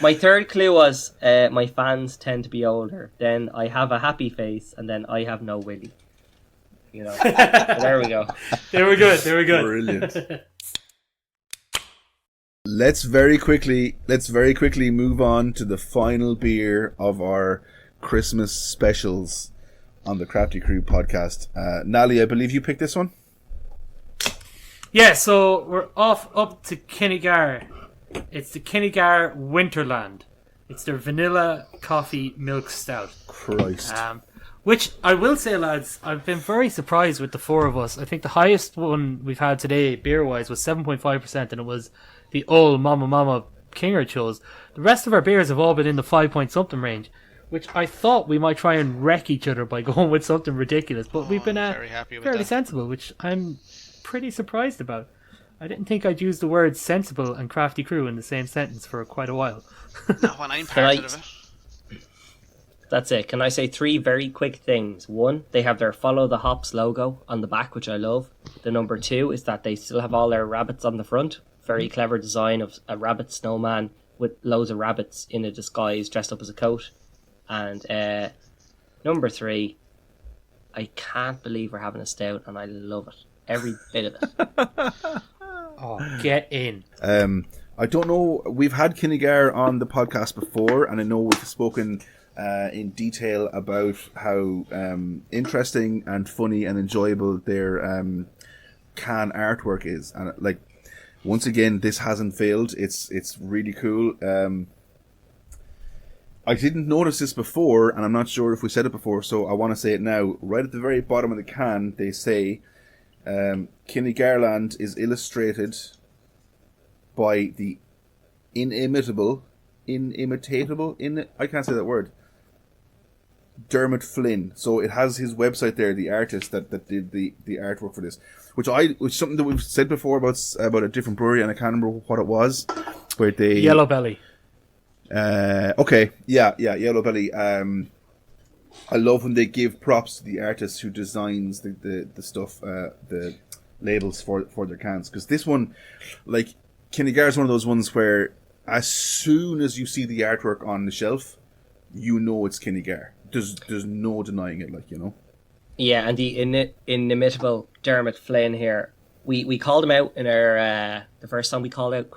S1: My third clue was my fans tend to be older. Then I have a happy face, and then I have no willy. You know. So there we go.
S3: They were good. They were good.
S4: Brilliant. Let's very quickly move on to the final beer of our Christmas specials on the Crafty Crew podcast. Nally, I believe you picked this one.
S3: Yeah, so we're up to Kinnegar. It's the Kinnegar Winterland. It's their vanilla coffee milk stout.
S4: Christ.
S3: Which I will say, lads, I've been very surprised with the four of us. I think the highest one we've had today, beer-wise, was 7.5%, and it was the old Mama Kinger chose. The rest of our beers have all been in the 5-point-something range, which I thought we might try and wreck each other by going with something ridiculous, but we've been
S2: very happy with
S3: fairly
S2: that.
S3: sensible, which I'm pretty surprised about. I didn't think I'd use the words sensible and crafty crew in the same sentence for quite a while.
S2: Not when I'm part of it.
S1: That's it. Can I say 3 very quick things? 1, they have their Follow the Hops logo on the back, which I love. The number 2 is that they still have all their rabbits on the front. Very clever design of a rabbit snowman with loads of rabbits in a disguise dressed up as a coat. And number 3, I can't believe we're having a stout, and I love it. Every bit of it.
S3: Oh, get in.
S4: I don't know. We've had Kinnegar on the podcast before, and I know we've spoken in detail about how interesting and funny and enjoyable their can artwork is. And like, once again, this hasn't failed. It's really cool. I didn't notice this before, and I'm not sure if we said it before, so I want to say it now. Right at the very bottom of the can, they say, Kinnegarland is illustrated by the inimitable, I can't say that word, Dermot Flynn. So it has his website there, the artist that did the artwork for this, which something that we've said before about a different brewery, and I can't remember what it was, where they
S3: Yellow Belly.
S4: Okay, yeah, Yellow Belly. I love when they give props to the artist who designs the stuff, the labels for their cans, because this one, like, Kinnegar is one of those ones where as soon as you see the artwork on the shelf, you know it's Kinnegar. There's no denying it, like, you know.
S1: Yeah, and the inimitable Dermot Flynn here. We called him out in our the first time we called out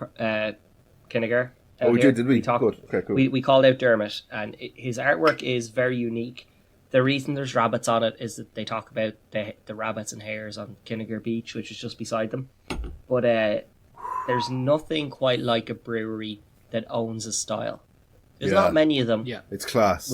S1: Kinnegar.
S4: Oh, we
S1: here.
S4: did we?
S1: We talked,
S4: Good. Okay, cool.
S1: We called out Dermot, and his artwork is very unique. The reason there's rabbits on it is that they talk about the rabbits and hares on Kinnegar Beach, which is just beside them. But there's nothing quite like a brewery that owns a style. There's not many of them.
S3: Yeah.
S4: It's class.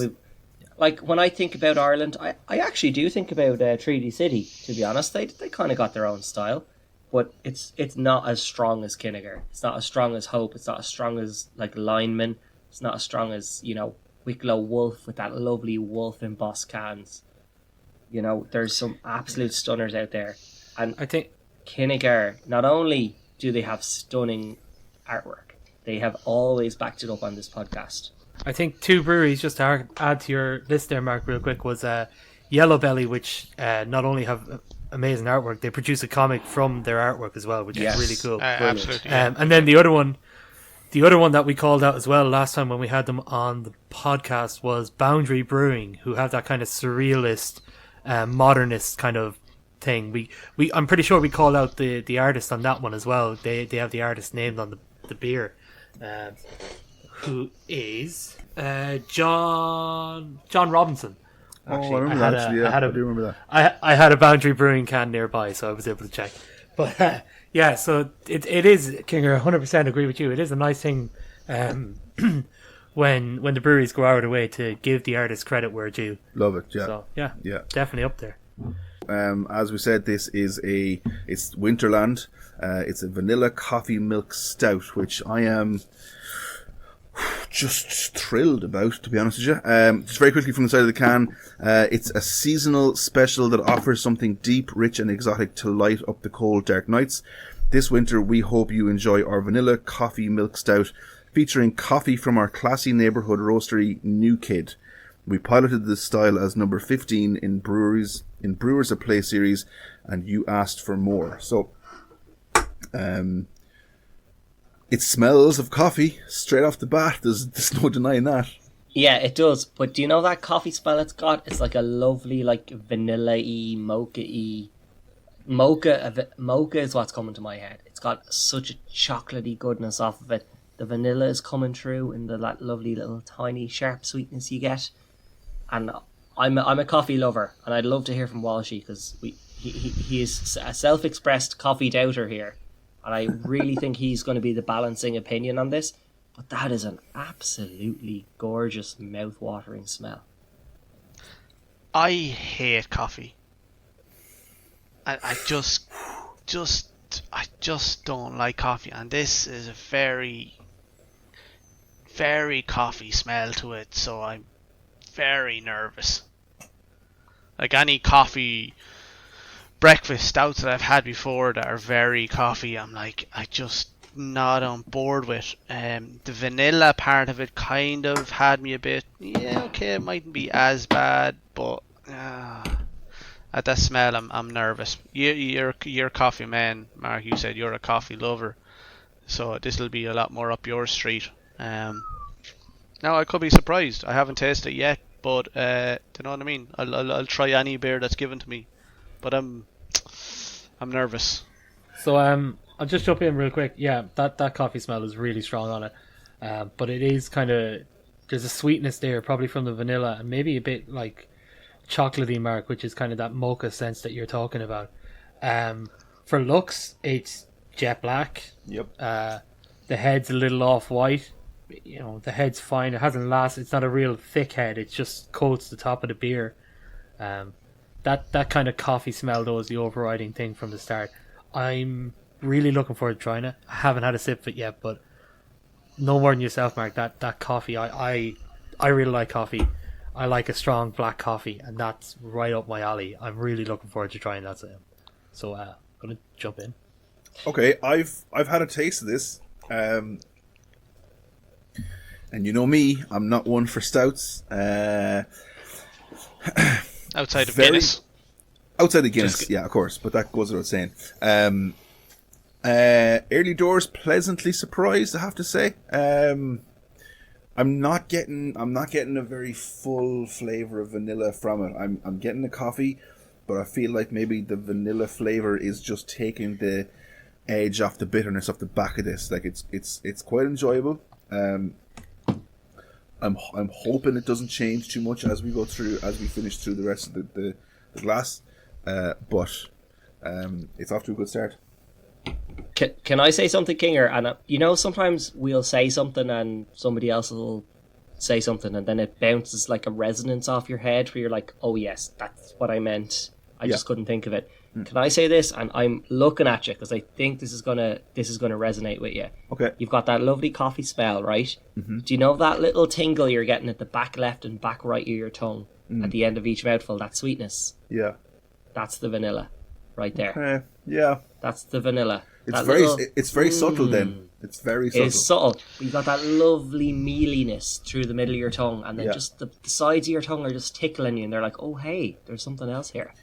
S1: Like, when I think about Ireland, I actually do think about Treaty City, to be honest. They kind of got their own style. but it's not as strong as Kinniger. It's not as strong as Hope. It's not as strong as like Lineman. It's not as strong as, you know, Wicklow Wolf with that lovely wolf embossed cans. You know, there's some absolute stunners out there. And I think Kinniger, not only do they have stunning artwork, they have always backed it up on this podcast.
S3: I think 2 breweries, just to add to your list there, Mark, real quick, was Yellow Belly, which not only have amazing artwork, they produce a comic from their artwork as well, which is really cool.
S2: Absolutely. Yeah.
S3: And then the other one that we called out as well last time when we had them on the podcast was Boundary Brewing, who have that kind of surrealist, modernist kind of thing. I'm pretty sure we called out the artist on that one as well. They have the artist named on the beer, who is John Robinson. Actually,
S4: I remember that. Actually, yeah, I do remember
S3: that. I had a Boundary Brewing can nearby, so I was able to check. But yeah, so it is, Kinger, 100% agree with you. It is a nice thing when the breweries go out of their way to give the artist credit where due.
S4: Love it. Yeah.
S3: So yeah, definitely up there.
S4: As we said, it's Winterland. It's a vanilla coffee milk stout, which I am just thrilled about, to be honest with you. Just very quickly from the side of the can, it's a seasonal special that offers something deep, rich and exotic to light up the cold, dark nights. This winter, we hope you enjoy our vanilla coffee milk stout, featuring coffee from our classy neighbourhood roastery, New Kid. We piloted this style as number 15 in Brewers at Play series, and you asked for more. So, it smells of coffee straight off the bat. There's no denying that.
S1: Yeah, it does. But do you know that coffee smell it's got? It's like a lovely, like, vanilla-y, mocha-y. Mocha is what's coming to my head. It's got such a chocolatey goodness off of it. The vanilla is coming through in that lovely little tiny sharp sweetness you get. And I'm a coffee lover, and I'd love to hear from Walshy, because he is a self-expressed coffee doubter here. And I really think he's going to be the balancing opinion on this. But that is an absolutely gorgeous, mouth-watering smell.
S2: I hate coffee. I just don't like coffee. And this is a very, very coffee smell to it. So I'm very nervous. Like any coffee breakfast stouts that I've had before that are very coffee, I'm like, I just not on board with. The vanilla part of it kind of had me a bit, yeah, okay, it mightn't be as bad, but at that smell, I'm nervous. You're a coffee man, Mark. You said you're a coffee lover, so this will be a lot more up your street. Now I could be surprised. I haven't tasted it yet, but do you know what I mean? I'll try any beer that's given to me, but I'm nervous.
S3: So I'll just jump in real quick. Yeah, that coffee smell is really strong on it, but it is kind of, there's a sweetness there, probably from the vanilla, and maybe a bit like chocolatey, Mark, which is kind of that mocha sense that you're talking about. For looks, it's jet black.
S4: Yep.
S3: The head's a little off white. You know, the head's fine. It hasn't lasted. It's not a real thick head. It just coats the top of the beer. That kind of coffee smell, though, is the overriding thing from the start. I'm really looking forward to trying it. I haven't had a sip of it yet, but no more than yourself, Mark. That coffee, I really like coffee. I like a strong black coffee, and that's right up my alley. I'm really looking forward to trying that. So I'm gonna jump in.
S4: Okay, I've had a taste of this, and you know me, I'm not one for stouts.
S2: Outside of Guinness.
S4: Outside of Guinness, yeah, of course, but that goes without saying. Early doors, pleasantly surprised, I have to say. I'm not getting a very full flavour of vanilla from it. I'm getting the coffee, but I feel like maybe the vanilla flavour is just taking the edge off the bitterness off the back of this. Like it's quite enjoyable. I'm hoping it doesn't change too much as we finish through the rest of the glass. But it's off to a good start.
S1: Can I say something, Kinger? And you know, sometimes we'll say something and somebody else will say something, and then it bounces like a resonance off your head, where you're like, "Oh yes, that's what I meant. I just couldn't think of it. Can I say this? And I'm looking at you because I think this is gonna resonate with you.
S4: Okay.
S1: You've got that lovely coffee smell, right? Do you know that little tingle you're getting at the back left and back right of your tongue at the end of each mouthful? That sweetness.
S4: Yeah.
S1: That's the vanilla, right there.
S4: Okay. Yeah.
S1: That's the vanilla.
S4: It's very subtle then. It's very subtle.
S1: It's subtle. You've got that lovely mealiness through the middle of your tongue, and then just the sides of your tongue are just tickling you, and they're like, oh, hey, there's something else here.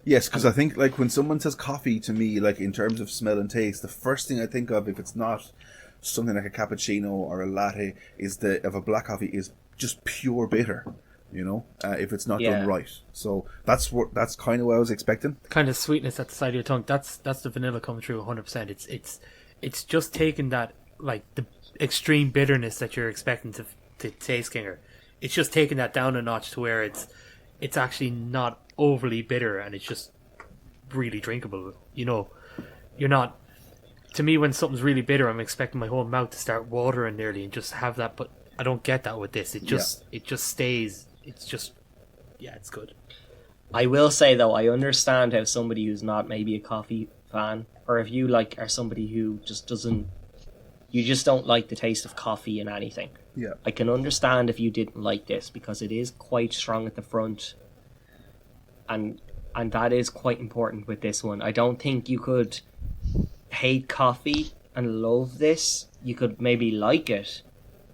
S4: Yes, because I think like when someone says coffee to me, like in terms of smell and taste, the first thing I think of, if it's not something like a cappuccino or a latte, of a black coffee is just pure bitter. You know, if it's not done right. So that's kind of what I was expecting.
S3: Kind of sweetness at the side of your tongue. That's the vanilla coming through 100%. It's just taking that, like, the extreme bitterness that you're expecting to taste, Kinger. It's just taking that down a notch to where it's actually not overly bitter, and it's just really drinkable. You know, you're not. To me, when something's really bitter, I'm expecting my whole mouth to start watering nearly and just have that. But I don't get that with this. It just stays. It's just, it's good.
S1: I will say though, I understand how somebody who's not maybe a coffee fan, or if you like are somebody who just doesn't, you just don't like the taste of coffee in anything.
S4: Yeah.
S1: I can understand if you didn't like this because it is quite strong at the front, and that is quite important with this one. I don't think you could hate coffee and love this. You could maybe like it,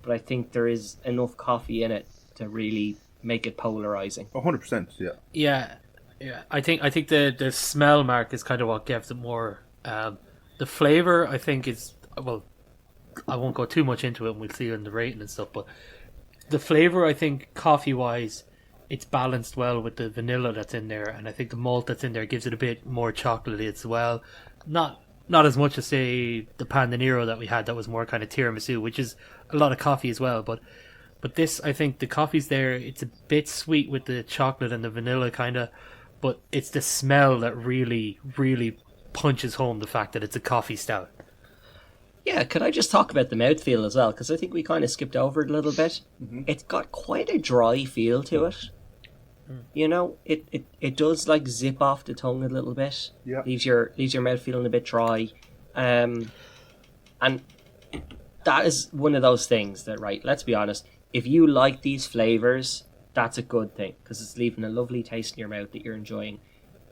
S1: but I think there is enough coffee in it to really make it polarizing.
S4: 100%,
S3: yeah. I think the smell, Mark, is kind of what gives it more. The flavor, I think, is, well, I won't go too much into it, and we'll see in the rating and stuff. But the flavor, I think, coffee wise, it's balanced well with the vanilla that's in there, and I think the malt that's in there gives it a bit more chocolatey as well. Not as much as, say, the Panda Nero that we had, that was more kind of tiramisu, which is a lot of coffee as well, but this, I think the coffee's there, it's a bit sweet with the chocolate and the vanilla kind of, but it's the smell that really, really punches home the fact that it's a coffee stout.
S1: Yeah, could I just talk about the mouthfeel as well? Because I think we kind of skipped over it a little bit. It's got quite a dry feel to it. You know, it does like zip off the tongue a little bit.
S4: Yeah.
S1: Leaves your mouth feeling a bit dry. And that is one of those things that, right, let's be honest, if you like these flavours, that's a good thing, because it's leaving a lovely taste in your mouth that you're enjoying.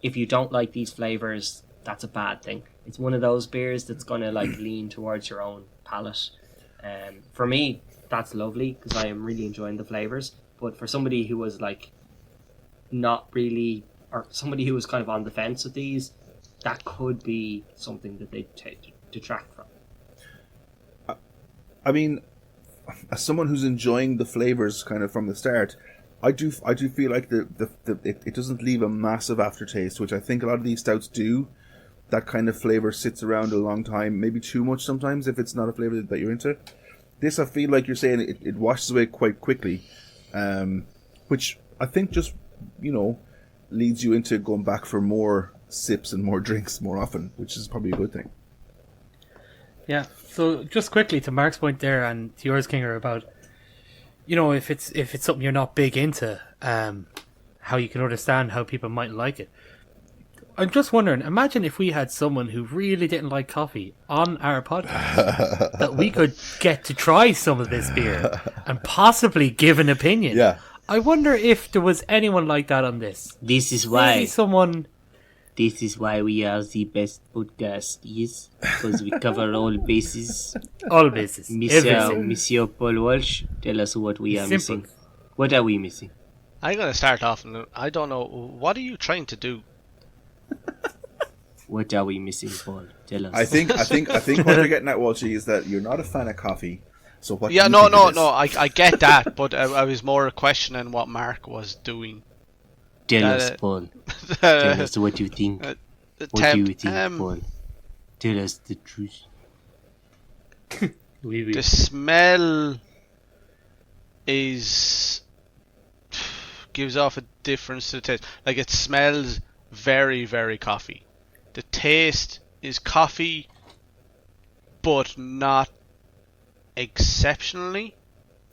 S1: If you don't like these flavours, that's a bad thing. It's one of those beers that's going to like lean towards your own palate. For me, that's lovely, because I am really enjoying the flavours. But for somebody who was like not really, or somebody who was kind of on the fence with these, that could be something that they detract from.
S4: I mean, as someone who's enjoying the flavors kind of from the start, I do feel like it doesn't leave a massive aftertaste, which I think a lot of these stouts do. That kind of flavor sits around a long time, maybe too much sometimes if it's not a flavor that you're into. This, I feel like you're saying, it washes away quite quickly, which I think just, you know, leads you into going back for more sips and more drinks more often, which is probably a good thing.
S3: Yeah. So just quickly to Mark's point there and to yours, Kinger, about, you know, if it's something you're not big into, how you can understand how people might like it. I'm just wondering, imagine if we had someone who really didn't like coffee on our podcast, that we could get to try some of this beer and possibly give an opinion.
S4: Yeah.
S3: I wonder if there was anyone like that on this.
S1: This is why.
S3: Maybe someone.
S1: This is why we are the best podcast, yes, because we cover all bases.
S3: All bases. Everything.
S1: Monsieur Paul Walsh, tell us what we are
S3: Simple.
S1: missing. What are we missing?
S2: I'm going to start off, and I don't know, what are you trying to do?
S1: What are we missing, Paul? Tell us.
S4: I think what you're getting at, Walshy, is that you're not a fan of coffee. So what?
S2: Yeah, no. I get that, but I was more questioning what Mark was doing.
S1: Tell us, Paul. Tell us what you think. What do you think, Paul? Tell us the truth.
S2: The smell gives off a difference to the taste. Like, it smells very, very coffee. The taste is coffee, but not exceptionally.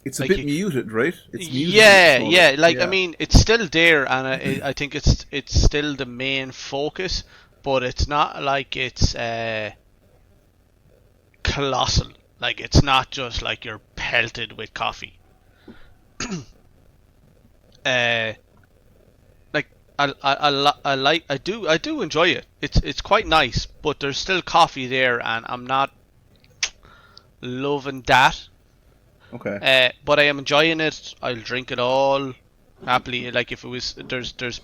S4: It's a bit muted, right? It's muted.
S2: Yeah. I mean, it's still there, and I think it's still the main focus, but it's not like it's colossal. Like, it's not just like you're pelted with coffee. Like, I do enjoy it. It's quite nice, but there's still coffee there, and I'm not loving that.
S4: Okay.
S2: But I am enjoying it. I'll drink it all happily. Like, if it was,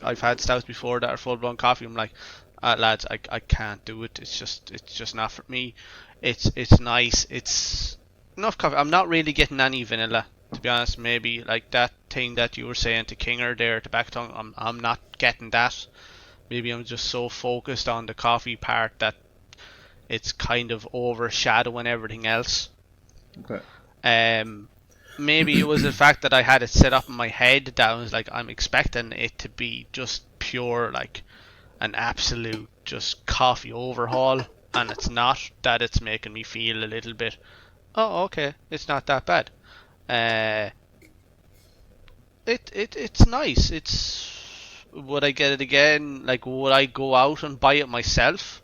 S2: I've had stouts before that are full blown coffee. I'm like, lads, I can't do it. It's just not for me. It's nice. It's enough coffee. I'm not really getting any vanilla, to be honest. Maybe like that thing that you were saying to Kinger there, to Backtongue. I'm not getting that. Maybe I'm just so focused on the coffee part that it's kind of overshadowing everything else.
S4: Okay.
S2: Maybe it was the fact that I had it set up in my head that I was like, I'm expecting it to be just pure, like an absolute just coffee overhaul, and it's not. That it's making me feel a little bit, oh, okay, it's not that bad. It's nice. Would I get it again? Like, would I go out and buy it myself?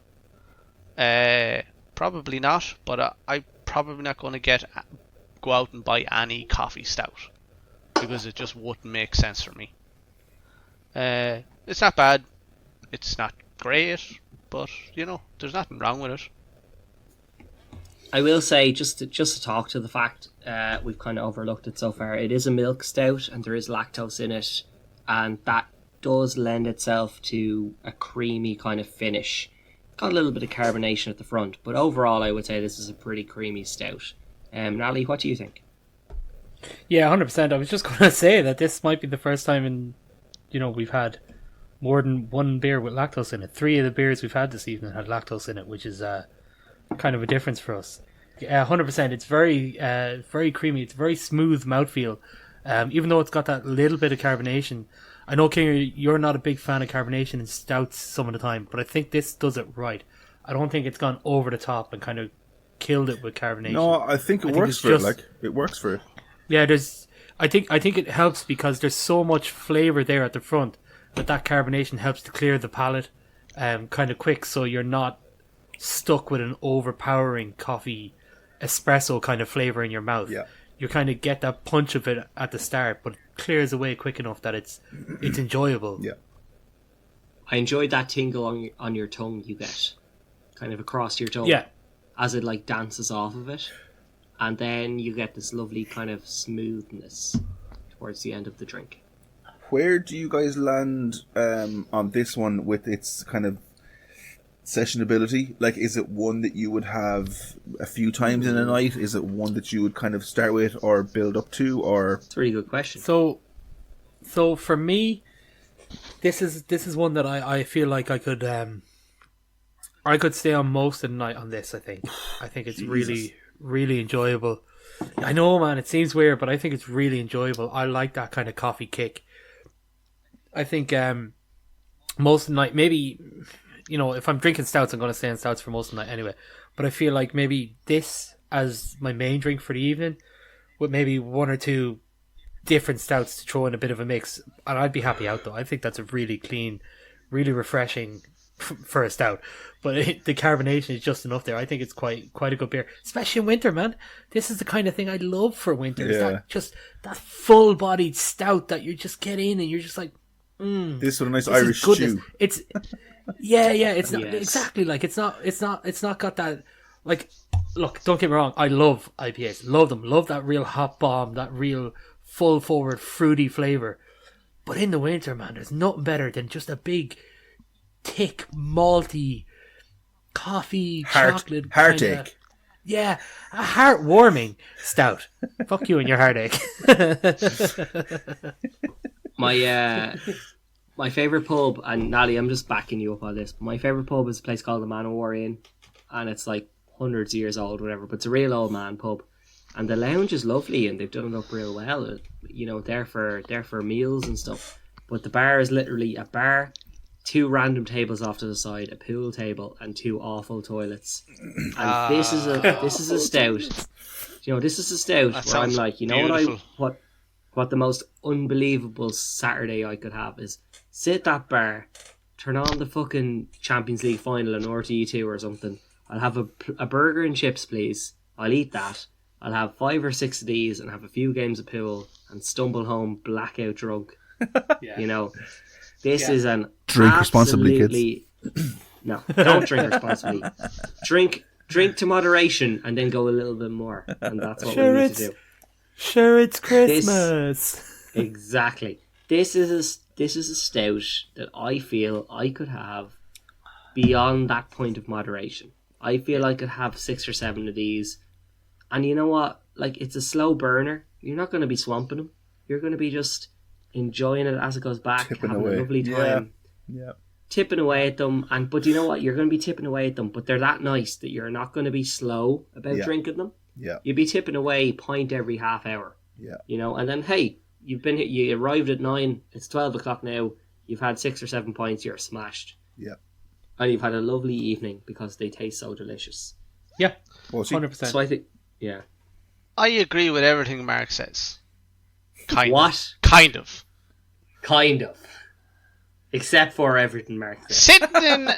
S2: Probably not, but I'm probably not going to go out and buy any coffee stout, because it just wouldn't make sense for me. It's not bad, it's not great, but there's nothing wrong with it.
S1: I will say, just to talk to the fact, we've kind of overlooked it so far, it is a milk stout and there is lactose in it, and that does lend itself to a creamy kind of finish. Got a little bit of carbonation at the front, but overall I would say this is a pretty creamy stout. Natalie, what do you think?
S3: Yeah, 100%. I was just going to say that this might be the first time we've had more than one beer with lactose in it. 3 of the beers we've had this evening had lactose in it, which is kind of a difference for us. 100%. It's very creamy. It's very smooth mouthfeel. Even though it's got that little bit of carbonation. I know, Kinger, you're not a big fan of carbonation in stouts some of the time, but I think this does it right. I don't think it's gone over the top and kind of killed it with carbonation.
S4: No, I think it works for it. Like, it works for it.
S3: Yeah, I think it helps because there's so much flavour there at the front that carbonation helps to clear the palate kind of quick, so you're not stuck with an overpowering coffee espresso kind of flavour in your mouth.
S4: Yeah.
S3: You kind of get that punch of it at the start, but it clears away quick enough that it's enjoyable.
S4: Yeah.
S1: I enjoyed that tingle on your tongue you get, kind of across your tongue.
S3: Yeah.
S1: As it like dances off of it, and then you get this lovely kind of smoothness towards the end of the drink.
S4: Where do you guys land on this one with its kind of sessionability? Like, is it one that you would have a few times in a night? Is it one that you would kind of start with or build up to? Or
S1: it's a really good question.
S3: So for me, this is one that I feel like I could stay on most of the night on this. I think it's really, really enjoyable. I know, man, it seems weird, but I think it's really enjoyable. I like that kind of coffee kick. I think most of the night, maybe, if I'm drinking stouts, I'm going to stay on stouts for most of the night anyway. But I feel like maybe this as my main drink for the evening, with maybe 1 or 2 different stouts to throw in a bit of a mix. And I'd be happy out, though. I think that's a really clean, really refreshing for a stout, but the carbonation is just enough there. I think it's quite a good beer, especially in winter, man. This is the kind of thing I love for winter.
S4: Yeah.
S3: It's that full-bodied stout that you just get in and you're just like,
S4: this with a nice Irish stew.
S3: It's it's not exactly like it's not got that, like, look, don't get me wrong, I love IPAs, love them, love that real hop bomb, that real full forward fruity flavour. But in the winter, man, there's nothing better than just a big thick, malty, coffee, chocolate
S4: heartache.
S3: Yeah, a heartwarming stout. Fuck you and your heartache.
S1: My favourite pub, and Natalie, I'm just backing you up on this, but my favourite pub is a place called the Man of War Inn, and it's like hundreds of years old, whatever, but it's a real old man pub. And the lounge is lovely, and they've done it up real well. There for meals and stuff. But the bar is literally a bar, 2 random tables off to the side, a pool table, and 2 awful toilets. And this is a stout. This is a stout
S2: That
S1: where I'm
S2: sounds
S1: like,
S2: beautiful.
S1: what the most unbelievable Saturday I could have is sit at that bar, turn on the fucking Champions League final on RTE2 or something. I'll have a burger and chips, please. I'll eat that. I'll have 5 or 6 of these and have a few games of pool and stumble home blackout drunk.
S3: Yeah.
S1: This is an
S4: Drink responsibly,
S1: kids. No, don't drink responsibly. Drink to moderation and then go a little bit more, and that's what we need to do.
S3: Sure, it's Christmas.
S1: Exactly. This is a stout that I feel I could have beyond that point of moderation. I feel I could have 6 or 7 of these, and you know what? Like, it's a slow burner. You're not going to be swamping them. You're going to be just enjoying it as it goes back,
S4: Tipping
S1: having
S4: away.
S1: a lovely time.
S4: Yeah.
S1: Tipping away at them, but you know what? You're going to be tipping away at them, but they're that nice that you're not going to be slow about drinking them.
S4: Yeah.
S1: You'd be tipping away a pint every half hour.
S4: Yeah.
S1: And then hey, you arrived at 9. It's 12 o'clock now. You've had 6 or 7 pints. You're smashed.
S4: Yeah.
S1: And you've had a lovely evening because they taste so delicious.
S3: Yeah,
S4: Well, see,
S3: 100%.
S1: So I think, yeah.
S2: I agree with everything Mark says. Kind
S1: What?
S2: of. Kind of.
S1: Kind of. Except for everything Mark said.
S2: Sitting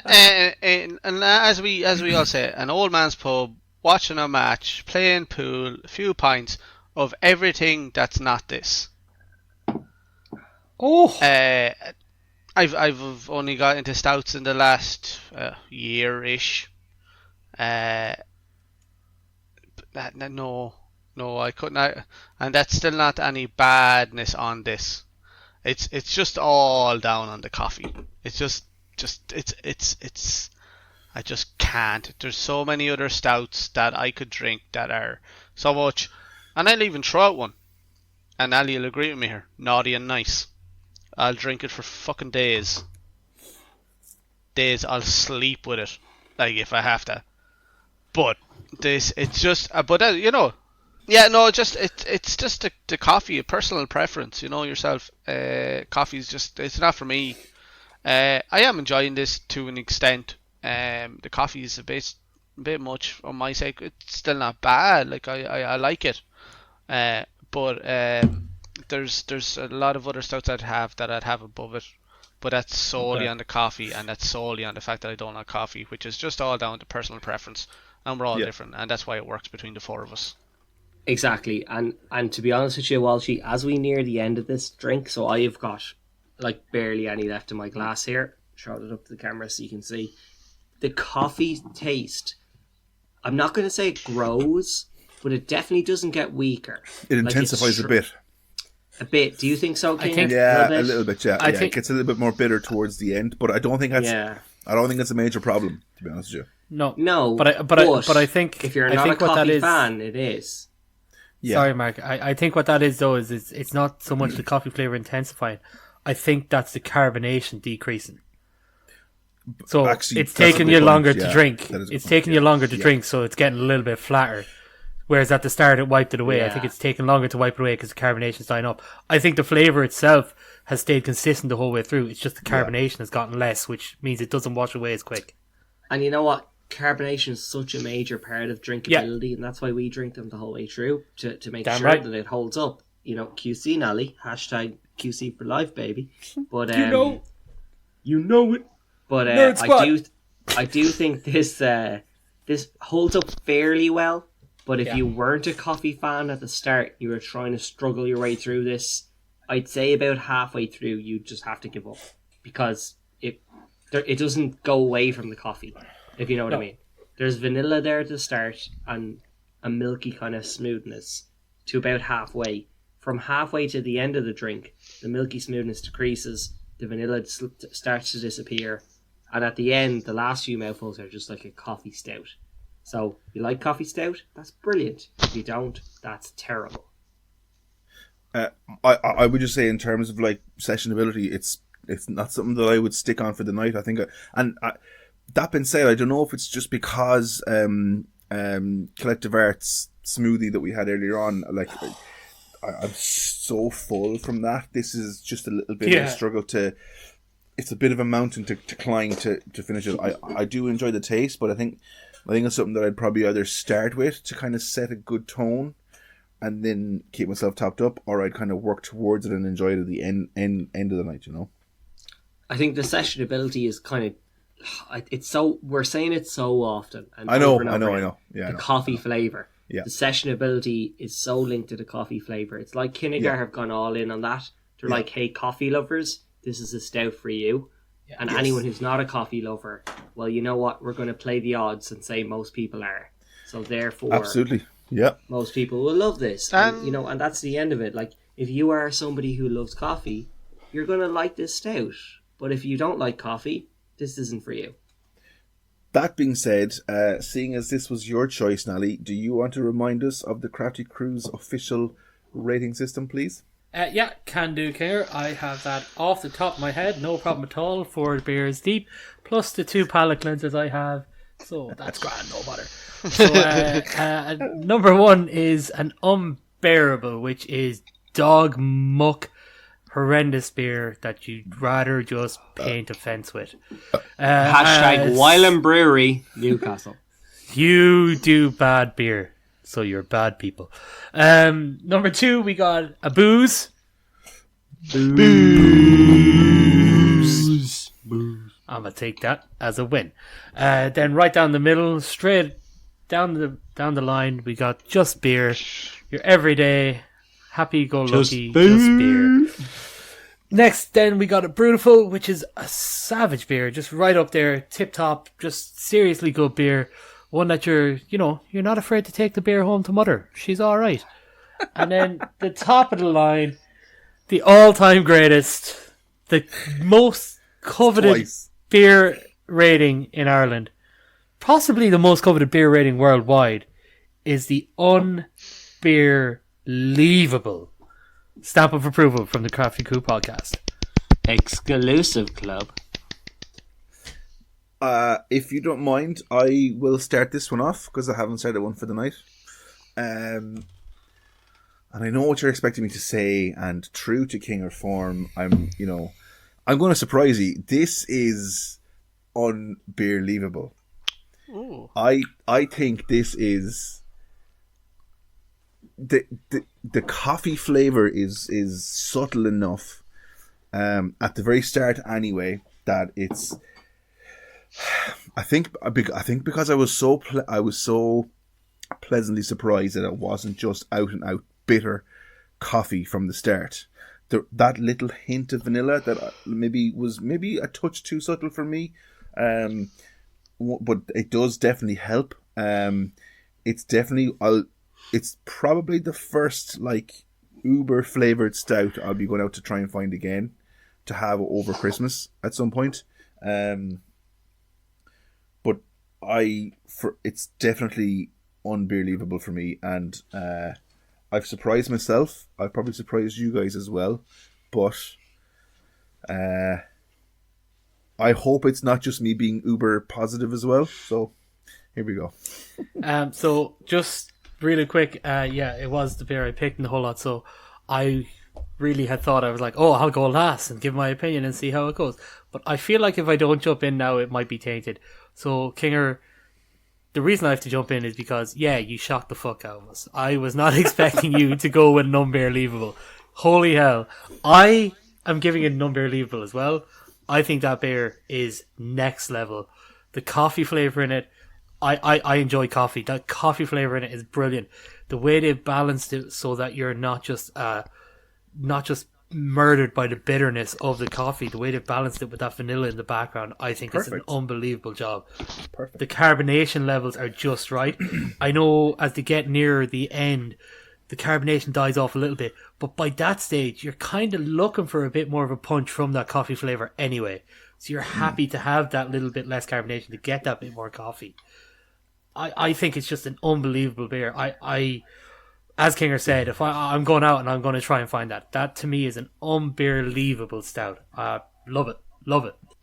S2: in and as we all say, an old man's pub, watching a match, playing pool, a few pints of everything that's not this.
S3: Oh,
S2: I've only got into stouts in the last year-ish. No, I couldn't. And that's still not any badness on this. It's just all down on the coffee. It's just I just can't. There's so many other stouts that I could drink that are so much, and I'll even throw out one. And Ali will agree with me here. Naughty and nice. I'll drink it for fucking days. I'll sleep with it, like if I have to. But this, it's just, yeah, no, it's just the coffee, a personal preference, yourself. Coffee's just, it's not for me. I am enjoying this to an extent. The coffee is a bit much on my sake. It's still not bad. Like I like it. But there's a lot of other stouts I'd have above it. But that's solely on the coffee, and that's solely on the fact that I don't like coffee, which is just all down to personal preference. And we're all different, and that's why it works between the 4 of us.
S1: Exactly, and to be honest with you, Walshy, as we near the end of this drink, so I've got like barely any left in my glass here. Shout it up to the camera so you can see. The coffee taste, I'm not going to say it grows, but it definitely doesn't get weaker.
S4: it intensifies a bit.
S1: A bit. Do you think so, King?
S3: I think,
S4: Yeah, a little bit. Yeah,
S3: I think
S4: it gets a little bit more bitter towards the end, but I don't think that's.
S1: Yeah.
S4: I don't think it's a major problem, to be honest with you.
S1: No,
S3: but I think
S1: if you're
S3: I
S1: not
S3: think
S1: a
S3: what that
S1: coffee
S3: is,
S1: fan, it is.
S4: Yeah.
S3: Sorry, Mark. I think what that is though is it's not so much the coffee flavor intensifying. I think that's the carbonation decreasing. So
S4: Actually,
S3: it's
S4: that's a
S3: taking
S4: good
S3: you
S4: point,
S3: longer
S4: yeah.
S3: to drink.
S4: That is a
S3: It's
S4: good
S3: taking
S4: point,
S3: you
S4: yeah.
S3: longer to
S4: Yeah.
S3: drink, so it's getting a little bit flatter. Whereas at the start it wiped it away. I
S1: Yeah.
S3: think it's taken longer to wipe it away because the carbonation's dying up. I think the flavour itself has stayed consistent the whole way through. It's just the carbonation has gotten less, which means it doesn't wash away as quick.
S1: And you know what? Carbonation is such a major part of drinkability, and that's why we drink them the whole way through to make
S3: Damn
S1: sure
S3: right.
S1: that it holds up. QC Nally, hashtag QC for life, baby. But you know it. But
S3: Nerd Squad.
S1: I do think this holds up fairly well. But if you weren't a coffee fan at the start, you were trying to struggle your way through this, I'd say about halfway through you just have to give up, because it doesn't go away from the coffee, if you know what I mean. There's vanilla there at the start and a milky kind of smoothness to about halfway. From halfway to the end of the drink, the milky smoothness decreases, the vanilla starts to disappear, and at the end, the last few mouthfuls are just like a coffee stout. So, you like coffee stout? That's brilliant. If you don't, that's terrible.
S4: I would just say in terms of like sessionability, it's not something that I would stick on for the night. I think, that being said, I don't know if it's just because Collective Arts smoothie that we had earlier on, like I'm so full from that. This is just a little bit of a struggle to it's a bit of a mountain to climb to finish it. I do enjoy the taste, but I think it's something that I'd probably either start with to kind of set a good tone, and then keep myself topped up, or I'd kind of work towards it and enjoy it at the end of the night. You know.
S1: I think the sessionability is kind of. It's so we're saying it so often. And
S4: I know.
S1: Yeah, the coffee flavor.
S4: Yeah.
S1: The sessionability is so linked to the coffee flavor. It's like Kinnigar have gone all in on that. They're like, hey, coffee lovers, this is a stout for you. Yeah. And anyone who's not a coffee lover, well, you know what? We're going to play the odds and say most people are. So therefore,
S4: absolutely, yeah,
S1: most people will love this. And, and that's the end of it. Like, if you are somebody who loves coffee, you're going to like this stout. But if you don't like coffee, this isn't for you.
S4: That being said, seeing as this was your choice, Nally, do you want to remind us of the Crafty Crew's official rating system, please?
S3: Yeah, can do, Kinger. I have that off the top of my head, no problem at all. 4 beers deep, plus the 2 palate cleansers I have. So that's grand, no bother. So number 1 is an unbearable, which is dog muck. Horrendous beer that you'd rather just paint a fence with.
S1: Hashtag Wylam Brewery, Newcastle.
S3: You do bad beer, so you're bad people. Number 2, we got a booze. Booze. I'm gonna take that as a win. Then right down the middle, straight down the line, we got just beer. Your everyday happy-go-lucky just beer. Next, then we got a Brutal, which is a savage beer, just right up there, tip top, just seriously good beer. One that you're not afraid to take the beer home to mother. She's all right. And then the top of the line, the all-time greatest, the most coveted beer rating in Ireland, possibly the most coveted beer rating worldwide, is the unbeerleavable stamp of approval from the Crafty Crew podcast.
S1: Exclusive club.
S4: If you don't mind, I will start this one off because I haven't started one for the night. And I know what you're expecting me to say, and true to King or form, I'm going to surprise you. This is unbeerleavable. Ooh. I think this is the coffee flavor is subtle enough at the very start anyway that it's. I think because I was so pleasantly surprised that it wasn't just out and out bitter coffee from the start. That little hint of vanilla that maybe a touch too subtle for me, but it does definitely help. It's probably the first uber flavored stout I'll be going out to try and find again to have over Christmas at some point. But it's definitely unbeerleavable for me, and I've surprised myself. I've probably surprised you guys as well, but I hope it's not just me being uber positive as well. So here we go.
S3: So just really quick, it was the beer I picked in the whole lot, so I really had thought, I was like, I'll go last and give my opinion and see how it goes. But I feel like if I don't jump in now, it might be tainted. So, Kinger, the reason I have to jump in is because, you shocked the fuck out of us. I was not expecting you to go with an unbeerleavable. Holy hell. I am giving it an unbeerleavable as well. I think that beer is next level. The coffee flavour in it, I enjoy coffee. That coffee flavour in it is brilliant. The way they've balanced it so that you're not just murdered by the bitterness of the coffee, the way they've balanced it with that vanilla in the background, I think it's an unbelievable job. Perfect. The carbonation levels are just right. I know as they get nearer the end, the carbonation dies off a little bit, but by that stage, you're kind of looking for a bit more of a punch from that coffee flavour anyway. So you're happy to have that little bit less carbonation to get that bit more coffee. I think it's just an unbelievable beer. I as Kinger said, if I'm going out and I'm going to try and find that to me is an unbeerleavable stout. Love it.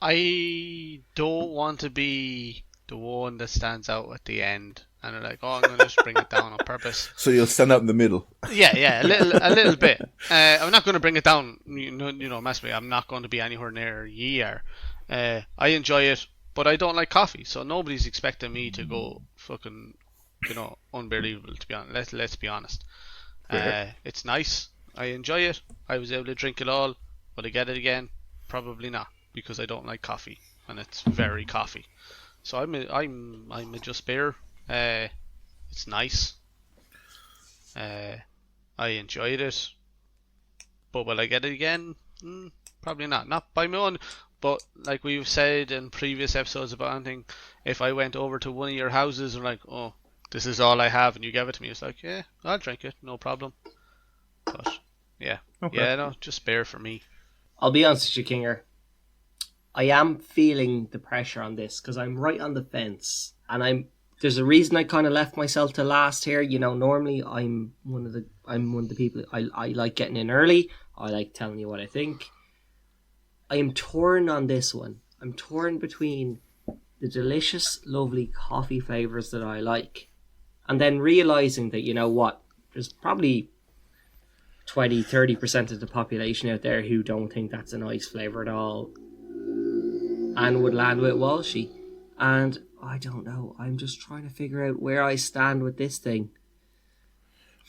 S2: I don't want to be the one that stands out at the end and they're like, "Oh, I'm gonna just bring it down on purpose."
S4: So you'll stand out in the middle.
S2: Yeah, a little bit. I'm not gonna bring it down. Massively. I'm not going to be anywhere near ye are. I enjoy it, but I don't like coffee, so nobody's expecting me to go fucking, unbelievable. To be honest, let's be honest. It's nice. I enjoy it. I was able to drink it all. Would I get it again? Probably not, because I don't like coffee, and it's very coffee. So I'm a just beer. It's nice. I enjoyed it, but will I get it again? Probably not. Not by my own. But like we've said in previous episodes about anything, if I went over to one of your houses and like, oh, this is all I have, and you gave it to me, it's like, yeah, I'll drink it, no problem. But yeah, okay. Yeah, no, just beer for me.
S1: I'll be honest with you, Kinger. I am feeling the pressure on this because I'm right on the fence, and there's a reason I kind of left myself to last here. Normally I'm one of the people I like getting in early. I like telling you what I think. I am torn on this one. I'm torn between the delicious, lovely coffee flavors that I like, and then realizing that there's probably 20-30% of the population out there who don't think that's a nice flavor at all, and would land with Walshy. And I don't know. I'm just trying to figure out where I stand with this thing.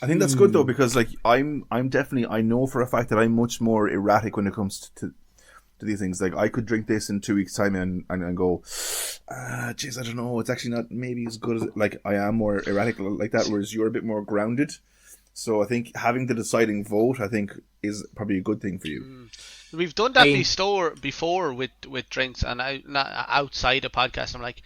S4: I think that's good though, because like I'm definitely, I know for a fact that I'm much more erratic when it comes to these things. Like I could drink this in 2 weeks' time and go, jeez, I don't know. It's actually not maybe as good as like I am more erratic like that, whereas you're a bit more grounded. So I think having the deciding vote, I think, is probably a good thing for you.
S2: We've done that before with drinks, and outside a podcast, I'm like,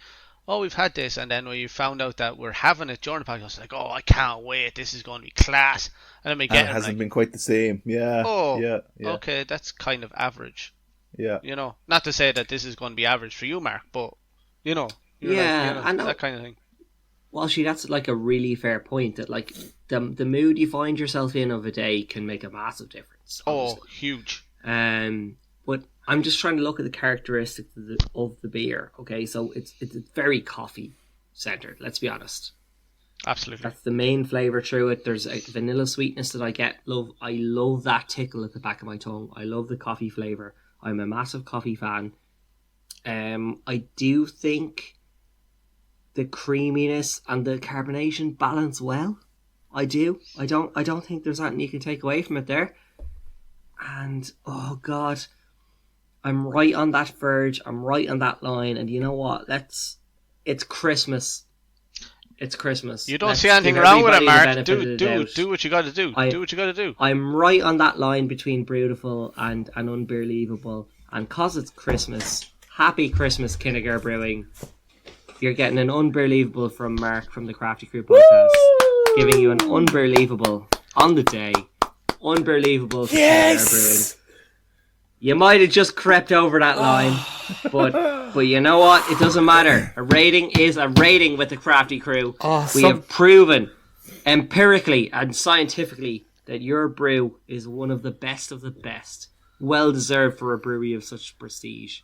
S2: oh, we've had this, and then when you found out that we're having it during the podcast, like, oh, I can't wait, this is going to be class. And then we get it. It
S4: hasn't been quite the same. Yeah.
S2: Oh,
S4: yeah.
S2: Okay, that's kind of average.
S4: Yeah.
S2: Not to say that this is going to be average for you, Mark, but,
S1: and
S2: that kind of thing.
S1: Well, that's like a really fair point, that like the mood you find yourself in of a day can make a massive difference. Obviously.
S2: Oh, huge.
S1: But I'm just trying to look at the characteristics of the beer. Okay, so it's very coffee centered. Let's be honest.
S2: Absolutely.
S1: That's the main flavor through it. There's a vanilla sweetness that I get. I love that tickle at the back of my tongue. I love the coffee flavor. I'm a massive coffee fan. I do think the creaminess and the carbonation balance well. I do. I don't think there's anything you can take away from it there. And oh god, I'm right on that verge. I'm right on that line. And you know what? It's Christmas. It's Christmas.
S2: You don't see anything wrong with it, Mark. Do what you got to do. Do what you got to do.
S1: I'm right on that line between beautiful and unbelievable. And cause it's Christmas, happy Christmas, Kinegar Brewing. You're getting an unbelievable from Mark from the Crafty Crew podcast, giving you an unbelievable on the day. Unbelievable for Kinegar Brewing. You might have just crept over that line, but you know what? It doesn't matter. A rating is a rating with the Crafty Crew. We have proven empirically and scientifically that your brew is one of the best of the best. Well deserved for a brewery of such prestige.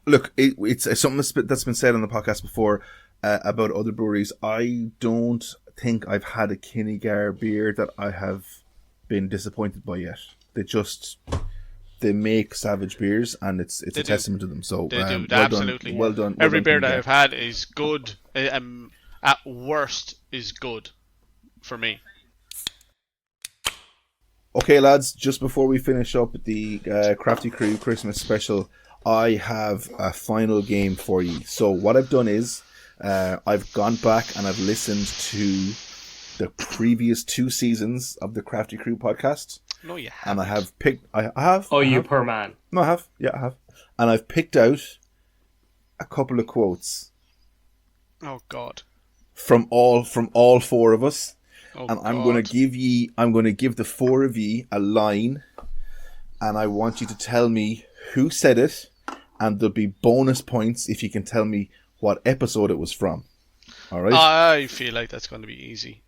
S4: Look, it's something that's been said on the podcast before about other breweries. I don't think I've had a Kinegar beer that I have been disappointed by yet. They make savage beers, and it's a testament to them. So
S2: they do,
S4: well
S2: absolutely.
S4: Well done.
S2: Every beer that I've had is good. At worst, is good for me.
S4: Okay, lads. Just before we finish up the Crafty Crew Christmas special, I have a final game for you. So what I've done is I've gone back and I've listened to the previous 2 seasons of the Crafty Crew podcast.
S2: No, you haven't.
S4: And I have picked... I have.
S1: Oh,
S4: you
S1: poor man.
S4: No, I have. Yeah, I have. And I've picked out a couple of quotes.
S2: Oh, God.
S4: From all 4 of us.
S2: Oh,
S4: and I'm going to give the 4 of you a line, and I want you to tell me who said it, and there'll be bonus points if you can tell me what episode it was from. All right?
S2: I feel like that's going to be easy.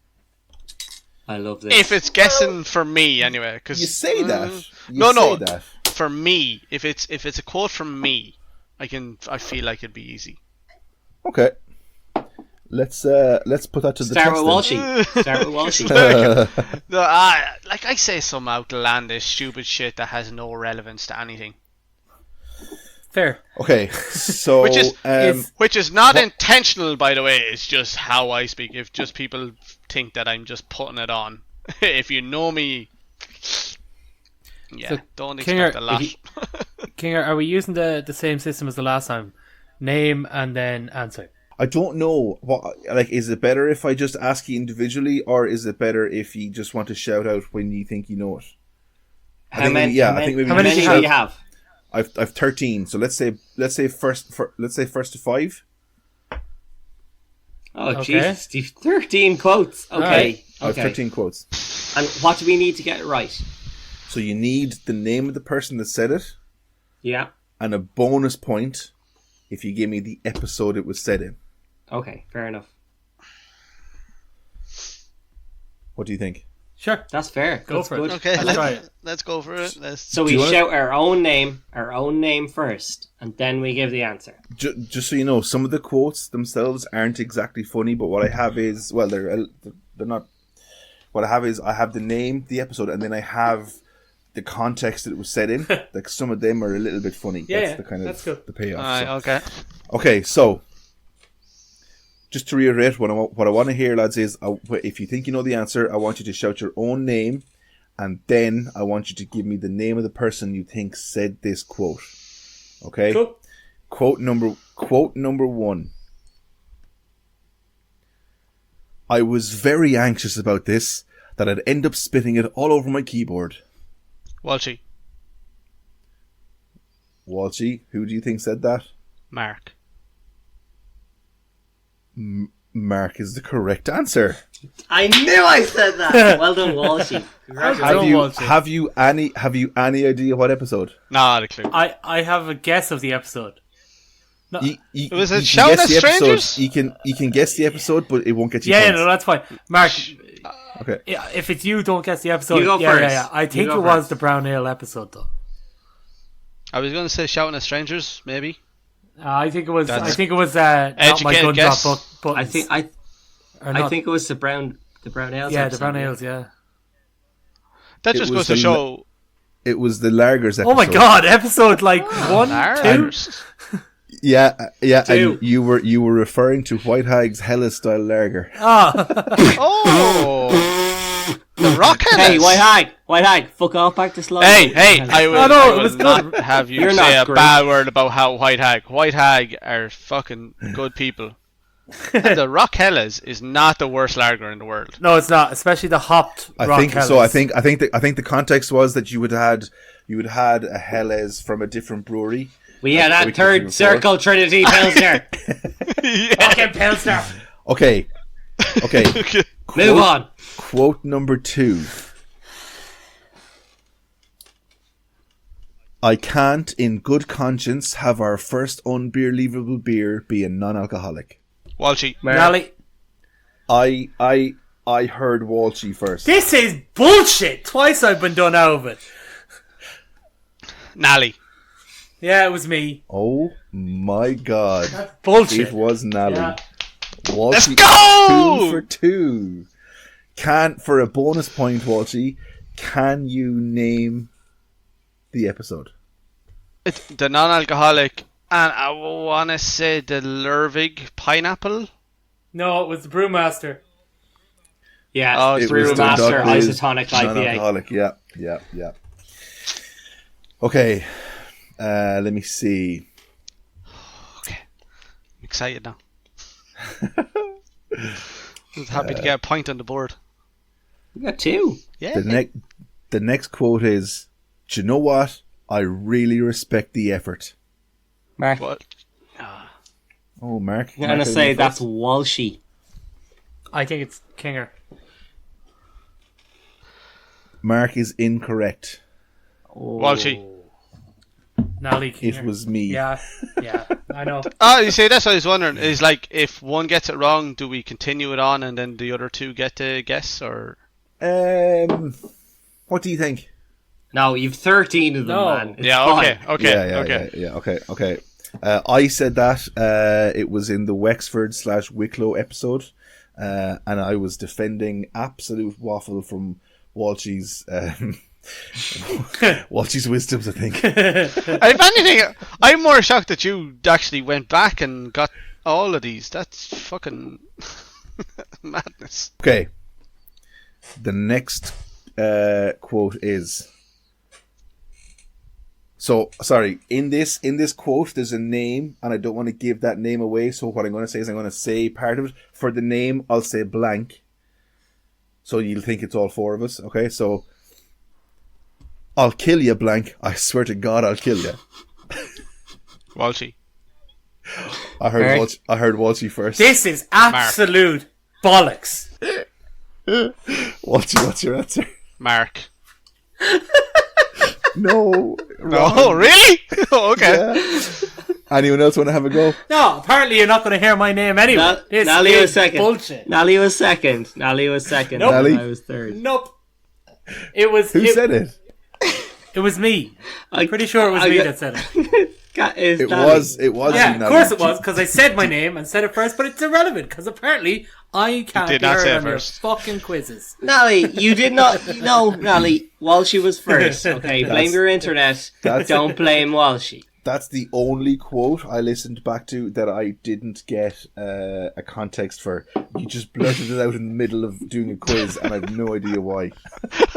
S1: I love this.
S2: If it's guessing for me, anyway. Cause,
S4: you say that.
S2: No. For me, if it's a quote from me, I feel like it'd be easy.
S4: Okay. let's put that to the
S1: Start
S4: test.
S1: with Walshy. Start with Walshy.
S2: No, like I say some outlandish, stupid shit that has no relevance to anything.
S3: Fair.
S4: Okay, so
S2: Which is not intentional, by the way. It's just how I speak. If just people think that I'm just putting it on. If you know me, yeah,
S3: So,
S2: don't
S3: Kinger,
S2: expect a lot.
S3: Kinger, are we using the same system as the last time? Name and then answer.
S4: I don't know is it better if I just ask you individually, or is it better if you just want to shout out when you think you know it?
S1: How many do you have?
S4: I've 13. So let's say first to 5.
S1: Oh,
S3: Okay.
S1: Jesus. 13 quotes. Okay.
S3: Right.
S4: I have 13 quotes.
S1: And what do we need to get it right?
S4: So you need the name of the person that said it,
S1: Yeah.
S4: and a bonus point if you give me the episode it was said in.
S1: Okay, fair enough.
S4: What do you think?
S3: Sure.
S1: That's fair.
S3: Go
S1: That's
S3: for
S1: good.
S3: it.
S2: Okay,
S3: Let's try it.
S2: let's go for it.
S1: So we shout our own name first, and then we give the answer.
S4: Just so you know, some of the quotes themselves aren't exactly funny, but what I have is, well, they're not. What I have is I have the name, the episode, and then I have the context that it was said in. Like some of them are a little bit funny.
S3: Yeah,
S4: That's the kind of
S3: that's good.
S4: the payoff.
S2: Alright,
S4: So.
S2: okay.
S4: Okay, so just to reiterate, what I want to hear, lads, is if you think you know the answer, I want you to shout your own name, and then I want you to give me the name of the person you think said this quote. Okay?
S3: Cool.
S4: Quote number 1. I was very anxious about this, that I'd end up spitting it all over my keyboard.
S2: Walshy.
S4: Walshy, who do you think said that?
S2: Mark.
S4: Mark is the correct answer.
S1: I knew I said that. Well done, Walshy.
S4: Have you any idea what episode?
S2: Not a clue.
S3: I have a guess of the episode. No,
S2: Was it Shouting at Strangers?
S4: You can guess the episode, but it won't get you
S3: yeah,
S4: points.
S3: no, that's fine. Mark,
S4: Okay.
S3: if it's you, don't guess the episode.
S1: You go
S3: yeah,
S1: first.
S3: Yeah. I think it was the Brown Ale episode, though.
S2: I was going to say Shouting at Strangers, maybe.
S3: I think it was.
S2: That's
S3: I think it was not my
S2: educated
S3: gun
S2: guess.
S3: drop book.
S1: I think it was the brown ales.
S3: Yeah, the
S1: episode,
S3: Brown Ales. Yeah.
S2: That
S4: It
S2: just
S4: was
S2: goes to
S4: the
S2: show.
S4: It was the Lagers episode.
S3: Oh my God! Episode like 1, 2.
S2: Lagers.
S4: Yeah,
S1: Two.
S4: and you were referring to White Hag's Hellas style lager.
S3: Ah,
S2: Oh! The Rock
S1: Hey, White Hag, fuck off back to slow.
S2: Hey, I will,
S3: Oh, no,
S2: I
S3: it
S2: will
S3: was
S2: not
S3: good.
S2: have you
S1: You're
S2: say
S1: not
S2: a
S1: great.
S2: bad word about how White Hag are fucking good people. And the Rock Hellas is not the worst lager in the world.
S3: no, it's not. Especially the hopped.
S4: I
S3: Rock
S4: think
S3: Hellas.
S4: so. I think the context was that you had had a Helles from a different brewery.
S1: We had that
S4: Which
S1: third
S4: was before.
S1: circle Trinity Pilsner. Fucking Pilsner.
S4: Okay.
S1: Move on.
S4: Quote number 2. I can't, in good conscience, have our first unbelievable beer be a non-alcoholic.
S2: Walshy.
S3: Nally.
S4: I heard Walshy first.
S3: This is bullshit. Twice I've been done out of it.
S2: Nally.
S3: Yeah, it was me.
S4: Oh my God!
S3: Bullshit.
S4: It was Nally.
S3: Yeah.
S4: Walshy,
S2: Let's go!
S4: 2 for 2. For a bonus point, Walshy, can you name the episode?
S2: It's the non-alcoholic, and I want to say the Lervig pineapple.
S3: No, it was the Brewmaster.
S1: Yeah,
S2: Oh,
S1: it's
S2: it was the
S1: Brewmaster
S4: Doc Liz
S1: Isotonic IPA.
S4: non-alcoholic. Yeah. Okay, let me see.
S2: Okay, I'm excited now. I was happy to get a point on the board.
S1: We got 2.
S2: Yeah.
S4: The next quote is, "Do you know what? I really respect the effort."
S1: Mark,
S2: What?
S4: Oh, Mark.
S1: I'm going to say that's Walshy.
S3: I think it's Kinger.
S4: Mark is incorrect.
S2: Walshy.
S3: Nally Kinger.
S4: It was me.
S3: Yeah, I know.
S2: Oh, you see, that's what I was wondering. Is like, if one gets it wrong, do we continue it on and then the other two get to guess, or?
S4: What do you think?
S1: No, you've 13 of them,
S3: No.
S1: man. It's
S2: Yeah,
S1: fine.
S2: okay.
S4: Yeah, okay. I said that it was in the Wexford/Wicklow episode, and I was defending absolute waffle from Walshy's Walshy's wisdoms, I think.
S2: If anything, I'm more shocked that you actually went back and got all of these. That's fucking madness.
S4: Okay. The next quote is... So, sorry, in this quote, there's a name, and I don't want to give that name away, so what I'm going to say is I'm going to say part of it. For the name, I'll say blank. So you'll think it's all four of us, okay? So, I'll kill you, blank. I swear to God, I'll kill you.
S2: Walshy.
S4: I heard Walshy first.
S3: This is absolute bollocks.
S4: Walshy, what's your answer?
S2: Mark.
S4: No.
S2: No, really? Oh, okay.
S4: Yeah. Anyone else want to have a go?
S3: No, apparently you're not going to hear my name anyway. This
S1: Nally
S3: is
S1: was second.
S3: bullshit.
S1: Nally was second.
S3: Nope.
S4: Nally?
S1: I was third.
S3: Nope. It was...
S4: Who said it?
S3: It was me. I'm pretty sure it was me that said it.
S4: It was
S3: Yeah,
S4: you,
S3: of course it was, because I said my name and said it first, but it's irrelevant, because apparently I can't
S2: did
S3: be
S2: not
S3: heard
S2: say it
S3: on your
S2: first.
S3: fucking quizzes.
S1: Nally, you did not. No, Nally, Walshy was first. Okay, blame your internet. Don't blame Walshy.
S4: That's the only quote I listened back to that I didn't get a context for. You just blurted it out in the middle of doing a quiz, and I have no idea why.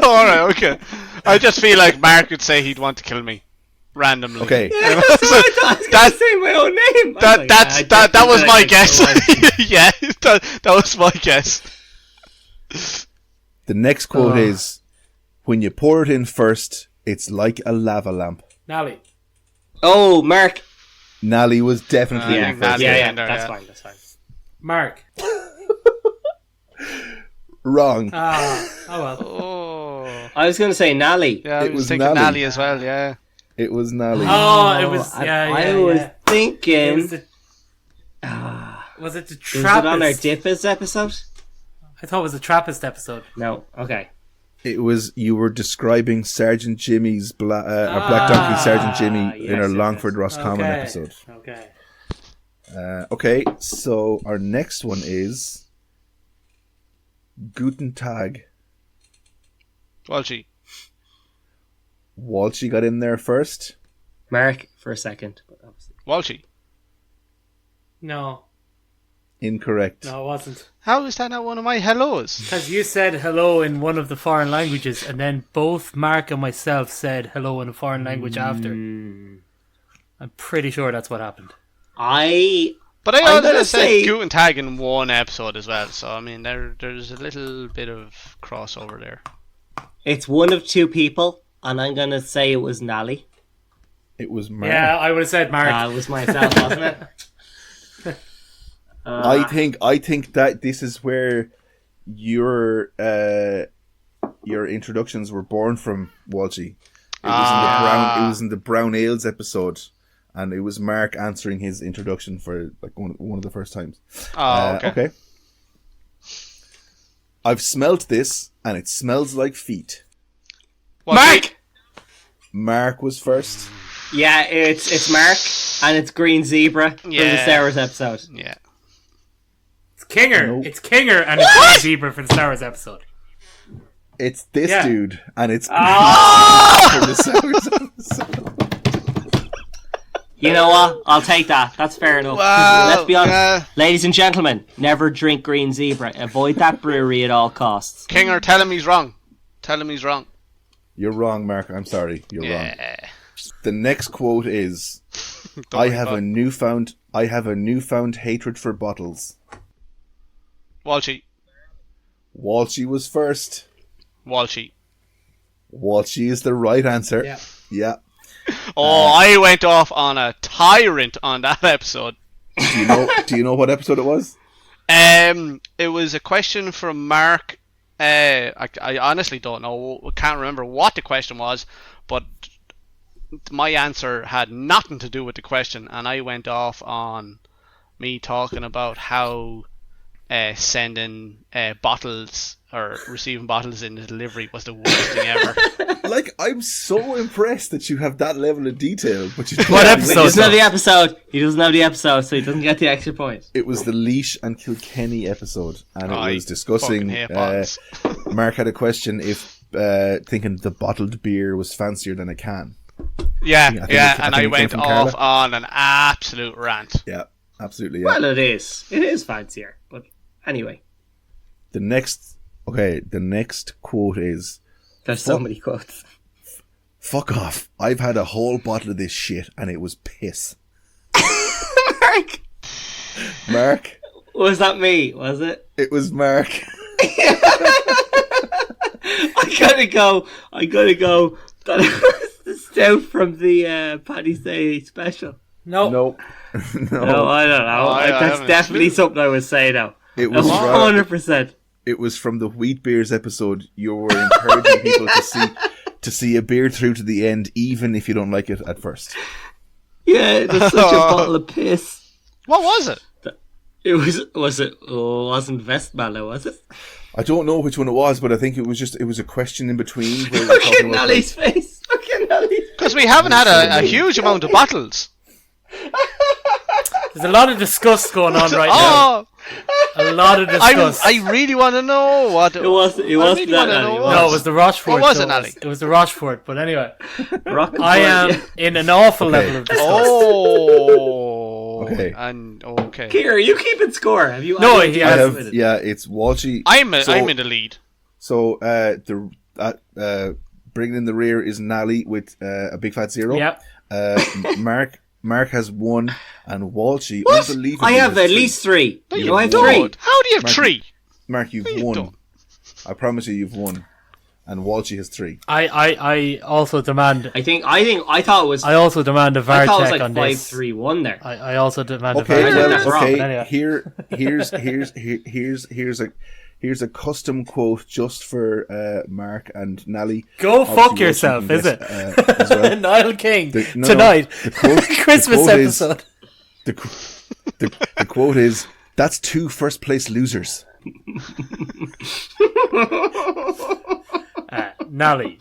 S2: Alright, okay. I just feel like Mark would say he'd want to kill me. Randomly.
S4: Okay.
S1: Yeah, that's what I thought. I was going to say my own name.
S2: That was my guess. Yeah, that was my guess.
S4: The next quote is, when you pour it in first, it's like a lava lamp.
S3: Nally.
S1: Oh, Mark.
S4: Nally was definitely
S1: Yeah,
S4: in first.
S1: that's fine. That's fine.
S3: Mark.
S4: Wrong.
S3: Oh well.
S2: Oh.
S1: I was going to say Nally.
S2: Yeah, I
S4: It
S2: was
S4: was
S2: thinking
S4: Nally.
S2: Nally as well, yeah.
S4: It was Nally.
S3: Oh, it was...
S1: I was thinking...
S3: Was it the
S1: Was it on our
S3: Trappist?
S1: Dippers episode?
S3: I thought it was the Trappist episode.
S1: No. Okay.
S4: It was, you were describing Sergeant Jimmy's Black Donkey Sergeant Jimmy in
S1: yes,
S4: our
S1: yes,
S4: Longford
S1: yes.
S4: Roscommon episode.
S3: Okay.
S4: Okay, so our next one is Guten Tag.
S2: Walshy.
S4: Walshy got in there first.
S1: Mark for a second. But obviously.
S2: Walshy.
S3: No,
S4: Incorrect.
S3: it wasn't.
S2: How is that not one of my hellos?
S3: Because you said hello in one of the foreign languages, and then both Mark and myself said hello in a foreign language after. I'm pretty sure that's what happened.
S2: But I
S1: I'm gonna
S2: also said
S1: say-
S2: Guten Tag in one episode as well, so I mean there's a little bit of crossover there.
S1: It's one of two people, and I'm going to say it was Nally.
S4: It was Mark.
S3: Yeah, I would have said Mark.
S1: It was myself, wasn't it?
S4: I think that this is where your introductions were born from, Walshy. It was in the Brown Ales episode, and it was Mark answering his introduction for like one of the first times. Okay. I've smelt this, and it smells like feet.
S2: Mark!
S4: Mark was first.
S1: Yeah, it's Mark, and it's Green Zebra from the
S2: Yeah.
S1: Sours episode.
S2: Yeah.
S3: It's Kinger.
S4: Nope.
S3: It's Kinger, and it's Green Zebra for the Star Wars episode.
S4: It's this
S3: Yeah.
S4: dude, and it's
S1: Oh!
S4: from the Sours episode.
S1: You know what? I'll take that. That's fair enough.
S2: Wow,
S1: Let's be honest.
S2: yeah.
S1: Ladies and gentlemen, never drink Green Zebra. Avoid that brewery at all costs.
S2: Kinger, tell him he's wrong. Tell him he's wrong.
S4: You're wrong, Mark. I'm sorry. You're wrong.
S2: Yeah.
S4: The next quote is,
S2: Don't
S4: I
S2: worry
S4: have
S2: about
S4: a newfound hatred for bottles.
S2: Walshy.
S4: Walshy was first.
S2: Walshy.
S4: Walshy is the right answer.
S3: Yeah.
S4: Yeah.
S2: Oh, I went off on a tyrant on that episode.
S4: Do you know what episode it was?
S2: It was a question from Mark. I honestly don't know. I can't remember what the question was, but my answer had nothing to do with the question, and I went off on me talking about how sending bottles or receiving bottles in the delivery was the worst thing ever.
S4: Like, I'm so impressed that you have that level of detail. But you
S3: What
S1: He
S3: episode?
S1: doesn't have the episode. He doesn't have the episode, so he doesn't get the extra point.
S4: It was the Leash and Kilkenny episode, and
S2: I
S4: it was discussing.
S2: fucking hate bottles.
S4: Mark had a question if thinking the bottled beer was fancier than a can.
S2: Yeah,
S4: think
S2: and
S4: it
S2: I
S4: came
S2: went
S4: from
S2: off
S4: Carla.
S2: on an absolute rant.
S4: Yeah, absolutely. Yeah.
S1: Well, it is. It is fancier, but anyway,
S4: The next quote is,
S1: there's so many quotes.
S4: "Fuck off! I've had a whole bottle of this shit, and it was piss."
S1: Mark,
S4: Mark,
S1: was that me? Was it?
S4: it was Mark.
S1: I gotta go. That it was the stout from the Paddy's Day special.
S3: No.
S4: No,
S1: No, I don't know.
S2: I
S1: That's
S2: haven't a
S1: definitely
S2: clue.
S1: something I would say now.
S4: it was.
S1: 100%.
S4: It was from the Wheat Beers episode. You were encouraging people to see a beer through to the end, even if you don't like it at first.
S1: Yeah, there's such a bottle of piss.
S2: What was it?
S1: It wasn't Westmalle, was it?
S4: I don't know which one it was, but I think it was a question in between. Where we were
S1: Look
S4: talking
S1: at
S4: about,
S1: Nally's face. Look at Nally's face.
S2: Because we haven't had a huge amount of bottles.
S3: There's a lot of disgust going on right now.
S2: Oh,
S3: A lot of disgust.
S2: I really want to know what
S1: It wasn't
S2: really
S1: that
S2: wanna
S1: Nally.
S2: know
S3: No, it was the Rochefort.
S2: What was
S3: so
S2: it, Nally?
S3: It was the Rochefort. But anyway,
S1: Rock
S3: I am in an awful level of disgust.
S2: Oh,
S4: Okay.
S2: And okay.
S1: Here, you keeping score. Have you?
S3: No,
S1: any
S3: he
S4: I
S1: ideas
S3: has-
S1: with
S4: have,
S1: it?
S4: yeah, it's Walshy.
S2: I'm in the lead.
S4: So bringing in the rear is Nally with a big fat zero.
S3: Yep.
S4: Mark has one, and Walshy,
S1: What?
S4: unbelievably,
S1: I have
S4: has
S1: at
S4: three.
S1: least 3.
S2: No,
S1: Do
S2: you
S1: I have
S2: don't.
S1: 3?
S2: How do you have
S4: Mark,
S2: 3?
S4: Mark, you've
S2: You
S4: won.
S2: don't.
S4: I promise you've won, and Walshy has 3.
S3: I also demand.
S1: I thought it was.
S3: I also demand a
S1: I
S3: VAR
S1: thought it was
S3: check
S1: like
S3: on this.
S1: 5-3-1 there.
S3: I also demand
S4: Okay,
S3: a VAR
S1: well,
S3: check.
S1: that's wrong,
S4: okay.
S3: But anyway.
S4: Here's a custom quote just for Mark and Nally.
S3: Go
S4: Obviously,
S3: fuck
S4: Walshy
S3: yourself,
S4: can
S3: is
S4: guess,
S3: it?
S4: as well.
S3: Niall King
S4: No,
S3: tonight.
S4: the quote-
S3: Christmas
S4: the quote is-
S3: episode.
S4: The quote is, "That's 2 first place losers."
S3: Nally.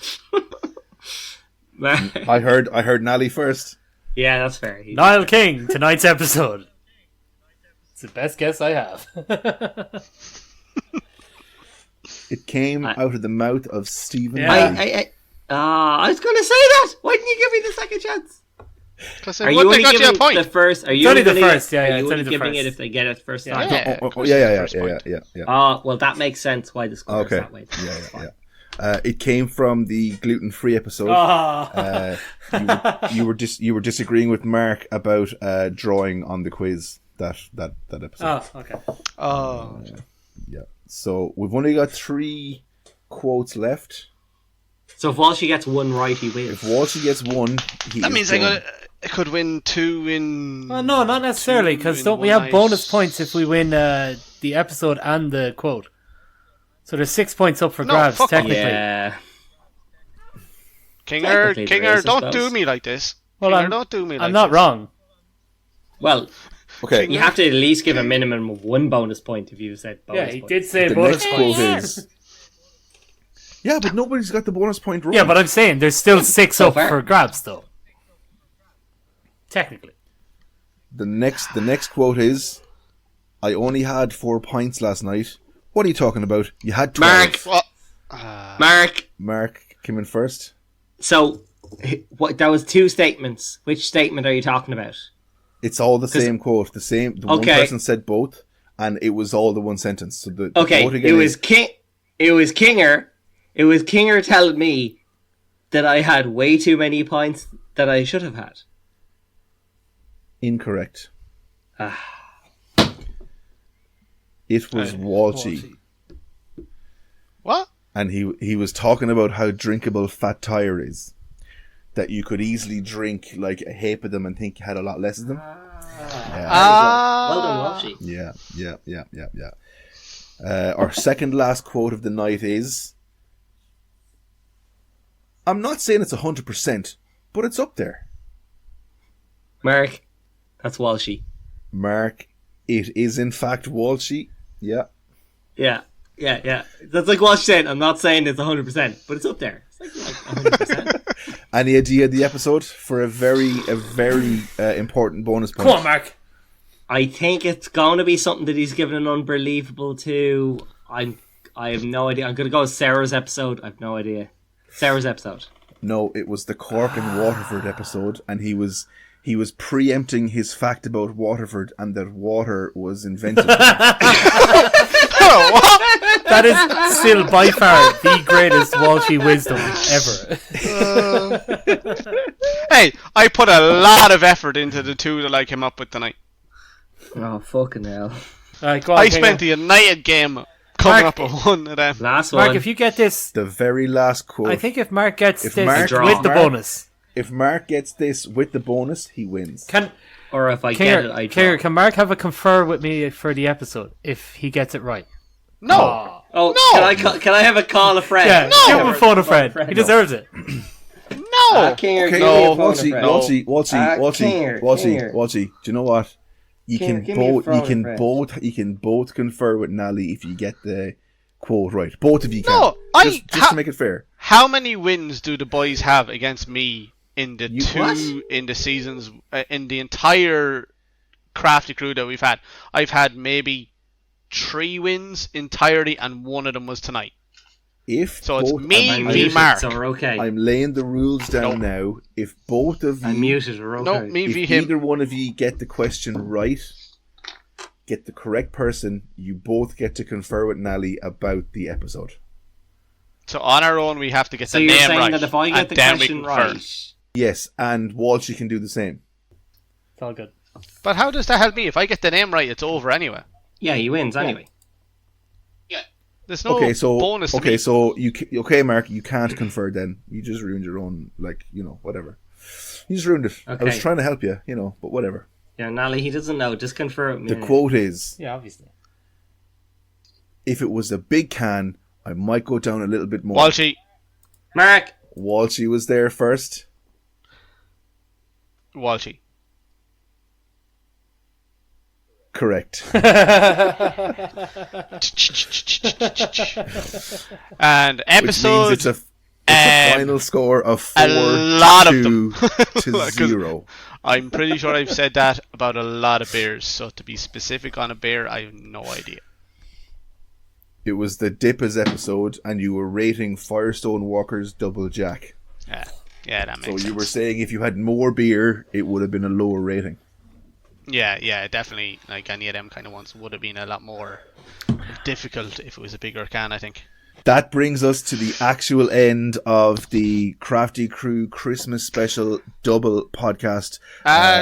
S4: I heard Nally first.
S1: Yeah, that's fair.
S3: Niall King, tonight's episode. It's the best guess I have.
S4: It came out of the mouth of Stephen.
S3: Yeah.
S4: Lee.
S1: I was going to say that. Why didn't you give me the second chance?
S2: Because
S1: Are
S2: it
S1: you
S2: wouldn't
S1: only
S2: have got you a
S1: giving
S2: point.
S1: the first? Are you
S3: only the
S1: giving
S3: first, yeah,
S1: Are
S3: yeah,
S1: you
S3: it's
S1: only
S3: only the
S1: giving
S3: first.
S1: it if they get it first
S3: Yeah.
S1: time?
S2: Yeah.
S1: Oh, well, that makes sense why the score is
S4: Okay.
S1: that way.
S4: Yeah. It came from the gluten-free episode.
S3: Ah.
S4: You were disagreeing with Mark about drawing on the quiz that episode.
S3: Oh, okay.
S2: Oh,
S4: Yeah. So we've only got 3 quotes left.
S1: So if Walshy gets one right, he wins.
S4: If Walshy gets 1, he
S2: that
S4: is
S2: means
S4: done.
S2: I could win 2 in.
S3: Well, no, not necessarily, because don't we have bonus points if we win the episode and the quote? So there's 6 points up for
S2: No,
S3: grabs,
S2: fuck off.
S3: technically.
S1: Yeah.
S2: Kinger,
S1: Technically there is, I
S2: don't
S1: suppose.
S2: do me like this.
S3: Well,
S2: Kinger, don't do me like
S3: I'm not
S2: this.
S3: wrong.
S1: Well,
S4: Okay.
S1: you have to at least give a minimum of 1 bonus point if you said bonus
S3: Yeah, he
S1: point.
S3: did say
S4: The
S3: bonus
S4: next
S3: point.
S4: quote is. Yeah, but nobody's got the bonus point wrong.
S3: Yeah, but I'm saying there's still 6
S1: So
S3: up
S1: far.
S3: for grabs, though. Technically.
S4: The next quote is, "I only had 4 pints last night." What are you talking about? You had 12.
S1: Mark!
S2: What?
S1: Mark!
S4: Mark came in first.
S1: So, what? That was 2 statements. Which statement are you talking about?
S4: It's all the same quote. The one
S1: Okay.
S4: person said both, and it was all the one sentence. So the
S1: Okay,
S4: quote again
S1: it was
S4: is,
S1: It was Kinger. It was Kinger telling me that I had way too many pints that I should have had.
S4: incorrect.
S1: Ah.
S4: It was Walshy.
S2: What?
S4: And he was talking about how drinkable Fat Tire is. That you could easily drink like a heap of them and think you had a lot less of them.
S1: Well done, Walshy.
S4: Yeah. Our second last quote of the night is, "I'm not saying it's 100%, but it's up there."
S1: Mark, that's Walshy.
S4: Mark, it is in fact Walshy. Yeah.
S1: Yeah. That's like Walsh saying, I'm not saying it's 100%, but it's up there. It's like 100%.
S4: Any idea of the episode for a very important bonus point?
S3: Come on, Mark.
S1: I think it's going to be something that he's given an unbelievable to. I have no idea. I'm going to go with Sarah's episode. I have no idea. Sarah's episode.
S4: No, it was the Cork and Waterford episode, and he was preempting his fact about Waterford and that water was invented.
S3: That is still by far the greatest Walshy wisdom ever.
S2: Hey, I put a lot of effort into the two that I came up with tonight.
S1: Oh, fucking hell.
S3: Right, go on,
S2: I spent the United game coming up with one of them.
S1: Last
S3: Mark,
S1: one.
S3: if you get this,
S4: The very last quote.
S3: I think if Mark gets
S4: If
S3: this
S4: Mark-
S3: with the bonus,
S4: If Mark gets this with the bonus, he wins.
S1: Or if I get it, I draw.
S3: Kier, can Mark have a confer with me for the episode if he gets it right?
S2: No.
S1: Oh,
S2: No.
S1: Can I have a call a friend?
S3: Yeah,
S2: No.
S3: give him a phone a friend. He deserves it.
S2: No.
S1: Kier,
S4: Okay,
S1: give me a phone a
S4: Walshy,
S1: friend. Kier.
S4: Walshy. Do you know what? You
S1: Kier,
S4: can
S1: give me a phone a friend.
S4: you can both confer with Nally if you get the quote right. Both of you can.
S2: No,
S4: just to make it fair.
S2: How many wins do the boys have against me in the
S1: What?
S2: in the seasons in the entire Crafty crew that we've had? I've had maybe 3 wins entirely, and one of them was tonight. So it's me
S1: I'm
S2: v
S1: muted,
S2: Mark.
S1: so we're okay.
S4: I'm laying the rules down now. If both of you,
S1: I'm muted, we're okay.
S2: No, me
S4: if
S2: v him.
S4: either one of you get the question right, get the correct person, you both get to confer with Nally about the episode.
S2: So on our own, we have to get
S1: So
S2: the
S1: you're
S2: name
S1: saying
S2: right.
S1: that if I get
S2: and
S1: the
S2: then we
S1: question
S2: confer.
S1: right...
S4: Yes, and Walshy can do the same.
S3: It's all good.
S2: But how does that help me? If I get the name right, it's over anyway.
S1: Yeah, he wins anyway.
S2: There's no bonus to me.
S4: Okay, Mark, you can't confer then. You just ruined your own, whatever. You just ruined it. I was
S1: Okay.
S4: trying to help you, but whatever.
S1: Yeah, Nally, he doesn't know. Just confer with me.
S4: The quote is,
S3: Yeah, obviously.
S4: if it was a big can, I might go down a little bit more.
S2: Walshy.
S1: Mark!
S4: Walshy was there first.
S2: Walshy.
S4: Correct.
S2: And
S4: Which
S2: episode...
S4: means it's a final score of 4
S2: a lot of them.
S4: to 0.
S2: I'm pretty sure I've said that about a lot of beers, so to be specific on a beer, I have no idea.
S4: It was the Dippers episode, and you were rating Firestone Walker's Double Jack.
S2: Yeah, that makes sense.
S4: So you were saying if you had more beer, it would have been a lower rating.
S2: Yeah, definitely. Like any of them kind of ones would have been a lot more difficult if it was a bigger can, I think.
S4: That brings us to the actual end of the Crafty Crew Christmas Special Double podcast.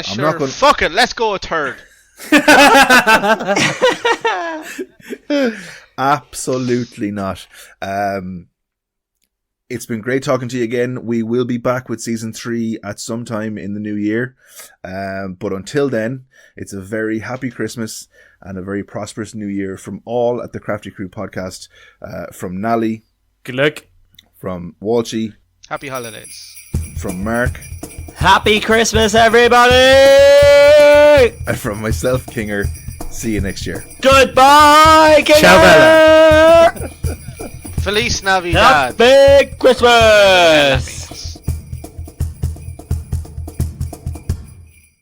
S2: Sure. Fuck it, let's go a third.
S4: Absolutely not. It's been great talking to you again. We will be back with season 3 at some time in the new year. But until then, it's a very happy Christmas and a very prosperous new year from all at the Crafty Crew podcast. From Nally.
S3: Good luck.
S4: From Walshy.
S2: Happy holidays.
S4: From Mark.
S1: Happy Christmas, everybody!
S4: And from myself, Kinger. See you next year.
S1: Goodbye, Kinger!
S3: Ciao, Bella.
S2: Feliz Navidad.
S1: Happy Christmas!